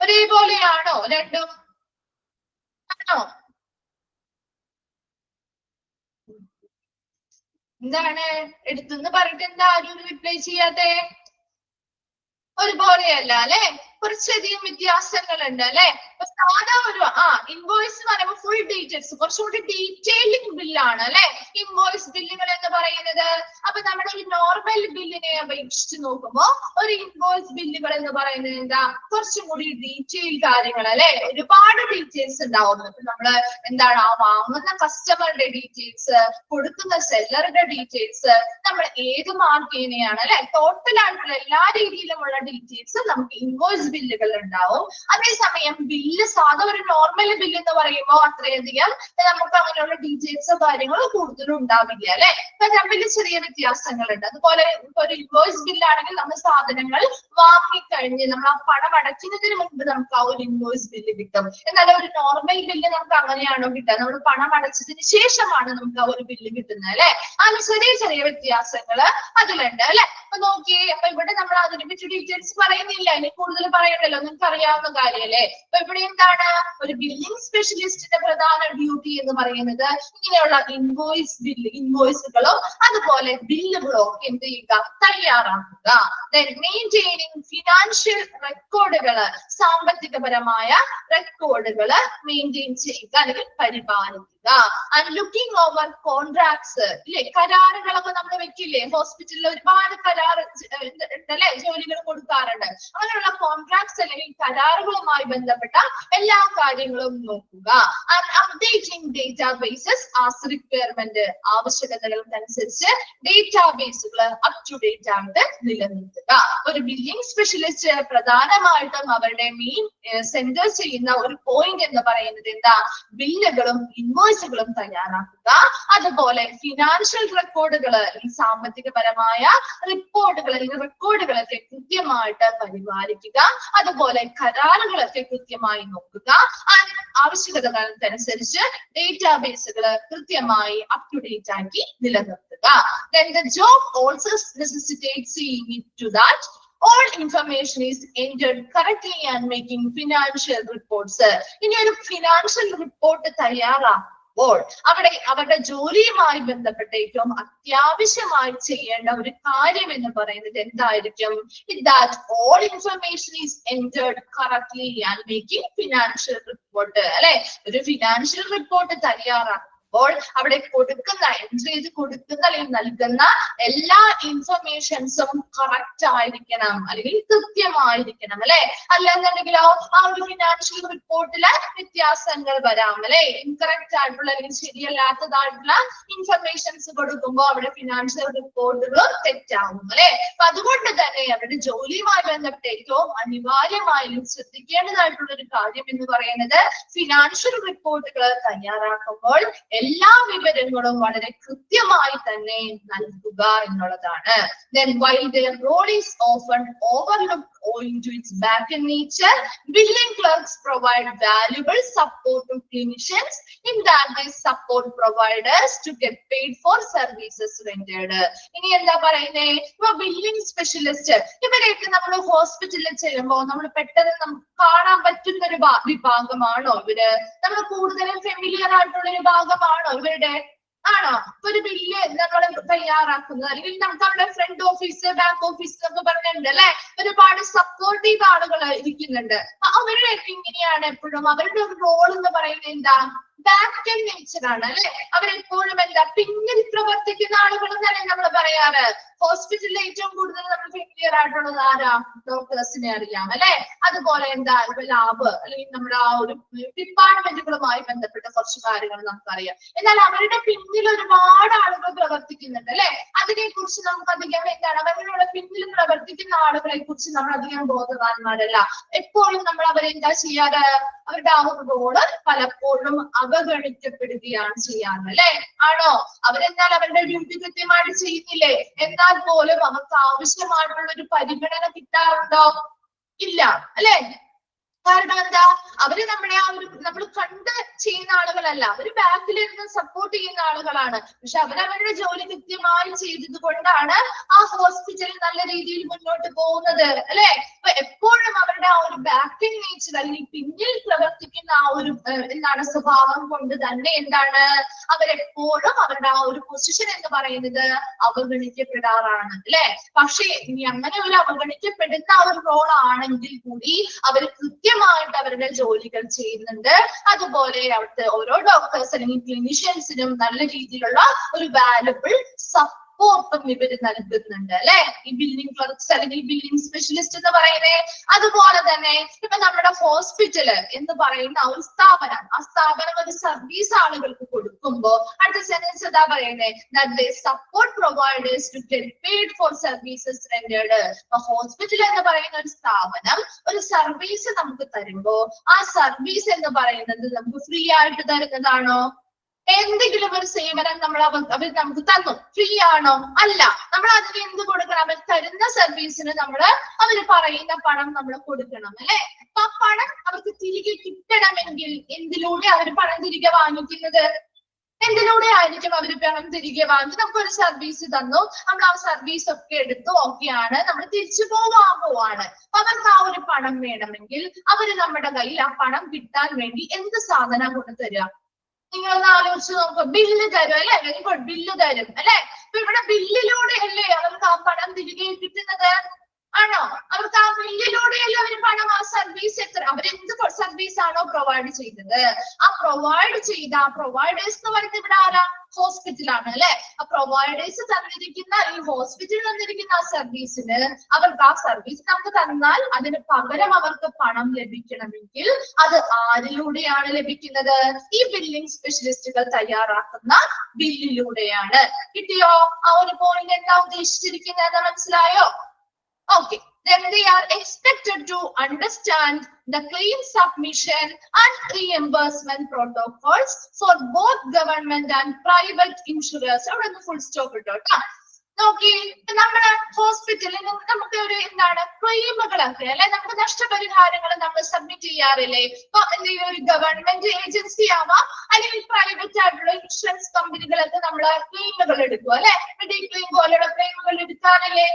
ഒരേപോലെയാണോ രണ്ടും? ആണോ? എന്താണ് എടുത്തെന്ന് പറഞ്ഞിട്ട് എന്താ ആരും റിപ്ലൈ ചെയ്യാതെ? ഒരുപോലെയല്ല അല്ലെ, കുറച്ചധികം വ്യത്യാസങ്ങളുണ്ട് അല്ലെ. സാധാ ഒരു ഇൻവോയ്സ് എന്ന് പറയുമ്പോൾ ഫുൾ ഡീറ്റെയിൽസ്, കുറച്ചുകൂടി ഡീറ്റെയിലിംഗ് ബില്ലാണ് അല്ലെ ഇൻവോയ്സ് ബില്ലുകൾ എന്ന് പറയുന്നത്. അപ്പൊ നമ്മുടെ ഒരു നോർമൽ ബില്ലിനെ അപേക്ഷിച്ച് നോക്കുമ്പോ ഒരു ഇൻവോയ്സ് ബില്ലുകൾ എന്ന് പറയുന്നത് എന്താ, കുറച്ചും കൂടി ഡീറ്റെയിൽ കാര്യങ്ങൾ അല്ലെ, ഒരുപാട് ഡീറ്റെയിൽസ് ഉണ്ടാവും. നമ്മള് എന്താണ് ആ വാങ്ങുന്ന കസ്റ്റമറുടെ ഡീറ്റെയിൽസ്, കൊടുക്കുന്ന സെല്ലറുടെ ഡീറ്റെയിൽസ്, നമ്മൾ ഏത് മാർക്കിനെയാണ് അല്ലെ, ടോട്ടൽ ആയിട്ടുള്ള എല്ലാ രീതിയിലുമുള്ള ഡീറ്റെയിൽസ് നമുക്ക് ഇൻവോയ്സ് ബില്ലുകൾ ഉണ്ടാവും. അതേസമയം ബില്ല് സാധാ ഒരു നോർമൽ ബില്ല് എന്ന് പറയുമ്പോൾ അത്രയധികം നമുക്ക് അങ്ങനെയുള്ള ഡീറ്റെയിൽസോ കാര്യങ്ങളോ കൂടുതലും ഉണ്ടാവില്ല അല്ലെ. അപ്പൊ തമ്മിൽ ചെറിയ വ്യത്യാസങ്ങളുണ്ട്. അതുപോലെ ഒരു ഇൻവോയ്സ് ബില്ലാണെങ്കിൽ നമ്മൾ സാധനങ്ങൾ വാങ്ങിക്കഴിഞ്ഞ് നമ്മൾ ആ പണം അടയ്ക്കുന്നതിന് മുൻപ് നമുക്ക് ആ ഒരു ഇൻവോയ്സ് ബില്ല് കിട്ടും. എന്നാൽ ഒരു നോർമൽ ബില്ല് നമുക്ക് അങ്ങനെയാണോ കിട്ടുക? നമ്മൾ പണം അടച്ചതിന് ശേഷമാണ് നമുക്ക് ആ ഒരു ബില്ല് കിട്ടുന്നത് അല്ലെ. അങ്ങനെ ചെറിയ ചെറിയ വ്യത്യാസങ്ങള് അതിലുണ്ട് അല്ലെ. അപ്പൊ നോക്കിയേ, അപ്പൊ ഇവിടെ നമ്മൾ അതിനെ പറ്റി ഡീറ്റെയിൽസ് പറയുന്നില്ല, ഇനി കൂടുതൽ പറയണ്ടല്ലോ, നിങ്ങൾക്ക് അറിയാവുന്ന കാര്യല്ലേ. അപ്പൊ ഇവിടെ എന്താണ് ഒരു ബില്ലിംഗ് സ്പെഷ്യലിസ്റ്റിന്റെ പ്രധാന ഡ്യൂട്ടി എന്ന് പറയുന്നത് ഇങ്ങനെയുള്ള ഇൻവോയ്സുകളോ അതുപോലെ ബില്ലുകളോ എന്ത് ചെയ്യുക, തയ്യാറാക്കുക. മെയിൻറ്റെയിനിങ് ഫിനാൻഷ്യൽ റെക്കോർഡുകള്, സാമ്പത്തികപരമായ റെക്കോർഡുകള് മെയിൻറ്റെയിൻ ചെയ്യുക അല്ലെങ്കിൽ പരിപാലിക്കുക. ആൻഡ് ലുക്കിംഗ് ഓവർ കോൺട്രാക്ട്സ് ഇല്ലേ, കരാറുകളൊക്കെ നമ്മൾ വെക്കില്ലേ, ഹോസ്പിറ്റലിൽ ഒരുപാട് കരാറ് ഉണ്ടല്ലേ, ജോലികൾ കൊടുക്കാറുണ്ട്. അങ്ങനെയുള്ള കോൺട്രാക്ട്സ് അല്ലെങ്കിൽ കരാറുകളുമായി ബന്ധപ്പെട്ട എല്ലാ കാര്യങ്ങളും നോക്കുക. And updating databases as requirement, ആവശ്യകതകൾക്കനുസരിച്ച് ഡേറ്റാബേസുകൾ അപ് ടു ഡേറ്റ് ആയിട്ട് നിലനിർത്തുക. ഒരു ബില്ലിംഗ് സ്പെഷ്യലിസ്റ്റ് പ്രധാനമായിട്ടും അവരുടെ മെയിൻ സെന്റർ ചെയ്യുന്ന ഒരു പോയിന്റ് എന്ന് പറയുന്നത് എന്താ, ബില്ലുകളും ഇൻവോയ്സുകളും തയ്യാറാക്കുക. അതുപോലെ ഫിനാൻഷ്യൽ റെക്കോർഡുകൾ, ഈ സാമ്പത്തികപരമായ റിപ്പോർട്ടുകൾ അല്ലെങ്കിൽ റെക്കോർഡുകളൊക്കെ കൃത്യമായിട്ട് പരിപാലിക്കുക. അതുപോലെ കരാറുകളൊക്കെ കൃത്യമായി നോക്കുക. ആവശ്യകതകൾക്കനുസരിച്ച് ഡേറ്റാബേസുകൾ കൃത്യമായി അപ് ടു ഡേറ്റ് ആക്കി നിലനിർത്തുക. Then the job also necessitates seeing to that all information is entered correctly and making financial reports. ഇനി ഒരു ഫിനാൻഷ്യൽ റിപ്പോർട്ട് തയ്യാറാക്കുമ്പോൾ അവരുടെ ജോലിയുമായി ബന്ധപ്പെട്ട ഏറ്റവും അത്യാവശ്യമായി ചെയ്യേണ്ട ഒരു കാര്യം എന്ന് പറയുന്നത് എന്തായിരിക്കും? That all information is entered correctly and making financial report. അല്ലെ, ഒരു ഫിനാൻഷ്യൽ റിപ്പോർട്ട് തയ്യാറാക്കും അവിടെ കൊടുക്കുന്ന എൻട്രി ചെയ്ത് കൊടുക്കുന്ന അല്ലെങ്കിൽ നൽകുന്ന എല്ലാ ഇൻഫർമേഷൻസും കറക്റ്റ് ആയിരിക്കണം അല്ലെങ്കിൽ കൃത്യമായിരിക്കണം അല്ലെ. അല്ലെന്നുണ്ടെങ്കിലോ ആ ഒരു ഫിനാൻഷ്യൽ റിപ്പോർട്ടില് വ്യത്യാസങ്ങൾ വരാം അല്ലെ. ഇൻകറക്റ്റ് ആയിട്ടുള്ള അല്ലെങ്കിൽ ശരിയല്ലാത്തതായിട്ടുള്ള ഇൻഫർമേഷൻസ് കൊടുക്കുമ്പോൾ അവിടെ ഫിനാൻഷ്യൽ റിപ്പോർട്ടുകൾ തെറ്റാവും അല്ലെ. അപ്പൊ അതുകൊണ്ട് തന്നെ അവരുടെ ജോലിയുമായി ബന്ധപ്പെട്ട് ഏറ്റവും അനിവാര്യമായും ശ്രദ്ധിക്കേണ്ടതായിട്ടുള്ള ഒരു കാര്യം എന്ന് പറയുന്നത് ഫിനാൻഷ്യൽ റിപ്പോർട്ടുകൾ തയ്യാറാക്കുമ്പോൾ എല്ലാ വിവരങ്ങളും വളരെ കൃത്യമായി തന്നെ നൽകുക എന്നുള്ളതാണ്. Then while their role is often overlooked owing to its back-end nature, billing clerks provide valuable support to clinicians in that they support providers to get paid for services rendered. ഇനി എന്താ പറയുന്നേ, ഇപ്പൊ ബില്ലിംഗ് സ്പെഷ്യലിസ്റ്റ് ഇവരെയൊക്കെ നമ്മൾ ഹോസ്പിറ്റലിൽ ചെല്ലുമ്പോൾ നമ്മൾ പെട്ടെന്ന് നമുക്ക് കാണാൻ പറ്റുന്ന ഒരു വിഭാഗമാണോ ഇവര്? നമ്മൾ കൂടുതലും ഫെമിലിയർ ആയിട്ടുള്ള ഒരു ഭാഗമാണോ ഇവരുടെ? ആണോ? ഒരു ബില്ല് നമ്മൾ തയ്യാറാക്കുന്നത് അല്ലെങ്കിൽ നമുക്ക് അവിടെ ഫ്രണ്ട് ഓഫീസ് ബാക്ക് ഓഫീസ് എന്നൊക്കെ പറഞ്ഞിട്ടുണ്ട് അല്ലെ. ഒരുപാട് സപ്പോർട്ടീവ് ആളുകൾ ഇരിക്കുന്നുണ്ട്. അവരുടെയൊക്കെ ഇങ്ങനെയാണ് എപ്പോഴും അവരുടെ ഒരു റോൾ എന്ന് പറയുന്നത് എന്താ, ബാക്ക് എൻഡ് നേച്ചർ ആണ് അല്ലെ. അവരെപ്പോഴും എന്താ പിന്നിൽ പ്രവർത്തിക്കുന്ന ആളുകൾ തന്നെ നമ്മൾ പറയാറ്. ഹോസ്പിറ്റലിൽ ഏറ്റവും കൂടുതൽ നമ്മൾ ഫെമിലിയർ ആയിട്ടുള്ളത് ആരാ? ഡോക്ടേഴ്സിനെ അറിയാം അല്ലെ. അതുപോലെ എന്താ ലാബ് അല്ലെങ്കിൽ നമ്മുടെ ആ ഒരു ഡിപ്പാർട്ട്മെന്റുകളുമായി ബന്ധപ്പെട്ട കുറച്ച് കാര്യങ്ങൾ നമുക്കറിയാം. എന്നാൽ അവരുടെ പിന്നിൽ ഒരുപാട് ആളുകൾ പ്രവർത്തിക്കുന്നുണ്ട് അല്ലെ. അതിനെ കുറിച്ച് നമുക്ക് അധികം എന്താണ് അവരുടെ പിന്നിൽ പ്രവർത്തിക്കുന്ന ആളുകളെ കുറിച്ച് നമ്മൾ അധികം ബോധവാന്മാരല്ല. എപ്പോഴും നമ്മൾ അവരെന്താ ചെയ്യാറ്, അവരുടെ ആ ഒരു റോള് പലപ്പോഴും അവഗണിക്കപ്പെടുകയാണ് ചെയ്യാറ് അല്ലെ. ആണോ? അവരെന്നാൽ അവരുടെ ഡ്യൂട്ടി കൃത്യമായിട്ട് ചെയ്യുന്നില്ലേ? എന്നാൽ പോലും അവർക്ക് ആവശ്യമായിട്ടുള്ള ഒരു പരിഗണന കിട്ടാറുണ്ടോ? ഇല്ല അല്ലെ. കാരണം എന്താ, അവര് നമ്മളെ ആ ഒരു നമ്മൾ കണ്ട് ചെയ്യുന്ന ആളുകളല്ല, അവര് ബാക്കിലിരുന്ന് സപ്പോർട്ട് ചെയ്യുന്ന ആളുകളാണ്. പക്ഷെ അവരവരുടെ ജോലി കൃത്യമായി ചെയ്തത് കൊണ്ടാണ് ആ ഹോസ്പിറ്റൽ നല്ല രീതിയിൽ മുന്നോട്ട് പോകുന്നത് അല്ലെ. അപ്പൊ എപ്പോഴും അവരുടെ ആ ഒരു ബാക്കിംഗ് നേച്ചർ അല്ലെങ്കിൽ പിന്നിൽ പ്രവർത്തിക്കുന്ന ആ ഒരു എന്താണ് സ്വഭാവം കൊണ്ട് തന്നെ എന്താണ് അവരെപ്പോഴും അവരുടെ ആ ഒരു പൊസിഷൻ എന്ന് പറയുന്നത് അവഗണിക്കപ്പെടാറാണ് അല്ലെ. പക്ഷേ ഇനി അങ്ങനെ ഒരു അവഗണിക്കപ്പെടുന്ന ഒരു റോൾ ആണെങ്കിൽ കൂടി അവർ കൃത്യമായിട്ട് അവരുടെ ജോലികൾ ചെയ്യുന്നുണ്ട്. അതുപോലെ അവിടുത്തെ ഓരോ ഡോക്ടേഴ്സ് അല്ലെങ്കിൽ ക്ലിനിഷ്യൻസിനും നല്ല രീതിയിലുള്ള ഒരു വാല്യുബിൾ സപ്പോർട്ടും ഇവര് നൽകുന്നുണ്ട് അല്ലെ. ഈ ബില്ലിംഗ് ക്ലർക്സ് അല്ലെങ്കിൽ ബില്ലിംഗ് സ്പെഷ്യലിസ്റ്റ് എന്ന് പറയുന്നത്. അതുപോലെ തന്നെ ഇപ്പൊ നമ്മുടെ ഹോസ്പിറ്റല് എന്ന് പറയുന്ന ആ ഒരു സ്ഥാപനം, ആ സ്ഥാപനം ഒരു സർവീസ് ആളുകൾക്ക് കൊടുക്കുമ്പോൾ അടുത്ത സെന്റൻസ് എന്താ പറയുന്നത്, support providers to get paid for services rendered. Hospital എന്ന് പറയുന്ന ഒരു സ്ഥാപനം ഒരു സർവീസ് നമുക്ക് തരുമ്പോ ആ സർവീസ് എന്ന് പറയുന്നത് നമുക്ക് ഫ്രീ ആയിട്ട് തരുന്നതാണോ? എന്തെങ്കിലും ഒരു സേവനം അവർ നമുക്ക് തന്നു, ഫ്രീ ആണോ? അല്ല. നമ്മൾ അതിന് എന്ത് കൊടുക്കണം? അവർ തരുന്ന സർവീസിന് അവര് പറയുന്ന പണം നമ്മൾ കൊടുക്കണം അല്ലെ. അപ്പൊ ആ പണം അവർക്ക് തിരികെ കിട്ടണമെങ്കിൽ എന്തിലൂടെ അവർ പണം തിരികെ വാങ്ങിക്കുന്നത്? എന്തിലൂടെ ആയിരിക്കും അവർ പണം തിരികെ വാങ്ങി? നമുക്കൊരു സർവീസ് തന്നു, നമ്മൾ ആ സർവീസ് ഒക്കെ എടുത്തു, ഓക്കെയാണ്, നമ്മൾ തിരിച്ചു പോവാണ്. അവർക്ക് ആ ഒരു പണം വേണമെങ്കിൽ അവര് നമ്മുടെ കയ്യിൽ ആ പണം കിട്ടാൻ വേണ്ടി എന്ത് സാധനം കൊണ്ട് തരിക? നിങ്ങളൊന്ന് ആലോചിച്ച് നോക്കുക. ബില്ല് തരും അല്ലെ, വെരി ഗുഡ്, ബില്ല് തരും അല്ലെ. അപ്പൊ ഇവിടെ ബില്ലിലൂടെ അല്ലേ അവർക്ക് ആ പണം തിരികെ കിട്ടുന്നത്? ആണോ? അവർക്ക് ആ ബില്ലിലൂടെയല്ലേ അവർ പണം ആ സർവീസ് അവരെന്ത് സർവീസ് ആണോ പ്രൊവൈഡ് ചെയ്തത്, ആ പ്രൊവൈഡ് ചെയ്ത ആ പ്രൊവൈഡേഴ്സ് എന്ന് പറയുന്നത് ഇവിടെ ആരാ? ഹോസ്പിറ്റലാണ് അല്ലെ. ആ പ്രൊവൈഡേഴ്സ് തന്നിരിക്കുന്ന ഈ ഹോസ്പിറ്റലിൽ തന്നിരിക്കുന്ന ആ സർവീസിന് അവർക്ക് ആ സർവീസ് നമുക്ക് തന്നാൽ അതിന് പകരം അവർക്ക് പണം ലഭിക്കണമെങ്കിൽ അത് ആരിലൂടെയാണ് ലഭിക്കുന്നത്? ഈ ബില്ലിംഗ് സ്പെഷ്യലിസ്റ്റുകൾ തയ്യാറാക്കുന്ന ബില്ലിലൂടെയാണ്. കിട്ടിയോ? ആ ഒരു പോയിന്റ് എന്താ ഉദ്ദേശിച്ചിരിക്കുന്നത് മനസ്സിലായോ? Okay, then they are expected to understand the claim submission and reimbursement protocols for both government and private insurers. അവിടെ ഒന്ന് ഫുൾ സ്റ്റോപ്പ് ഇട്ടോ കേട്ടോ. നോക്കി, നമ്മുടെ ഹോസ്പിറ്റലിൽ നമുക്ക് ഒരു എന്താണ് ക്ലെയിമുകളൊക്കെ അല്ലെ, നമുക്ക് നഷ്ടപരിഹാരങ്ങൾ നമ്മൾ സബ്മിറ്റ് ചെയ്യാറില്ലേ? ഇപ്പൊ എന്തെങ്കിലും ഒരു ഗവൺമെന്റ് ഏജൻസി ആവാം അല്ലെങ്കിൽ പ്രൈവറ്റ് ആയിട്ടുള്ള ഇൻഷുറൻസ് കമ്പനികളൊക്കെ നമ്മള് ക്ലെയിമുകൾ എടുക്കും അല്ലെ. മെഡിക്ലെയിം പോലെയുള്ള ക്ലെയിമുകൾ എടുക്കാറില്ലേ?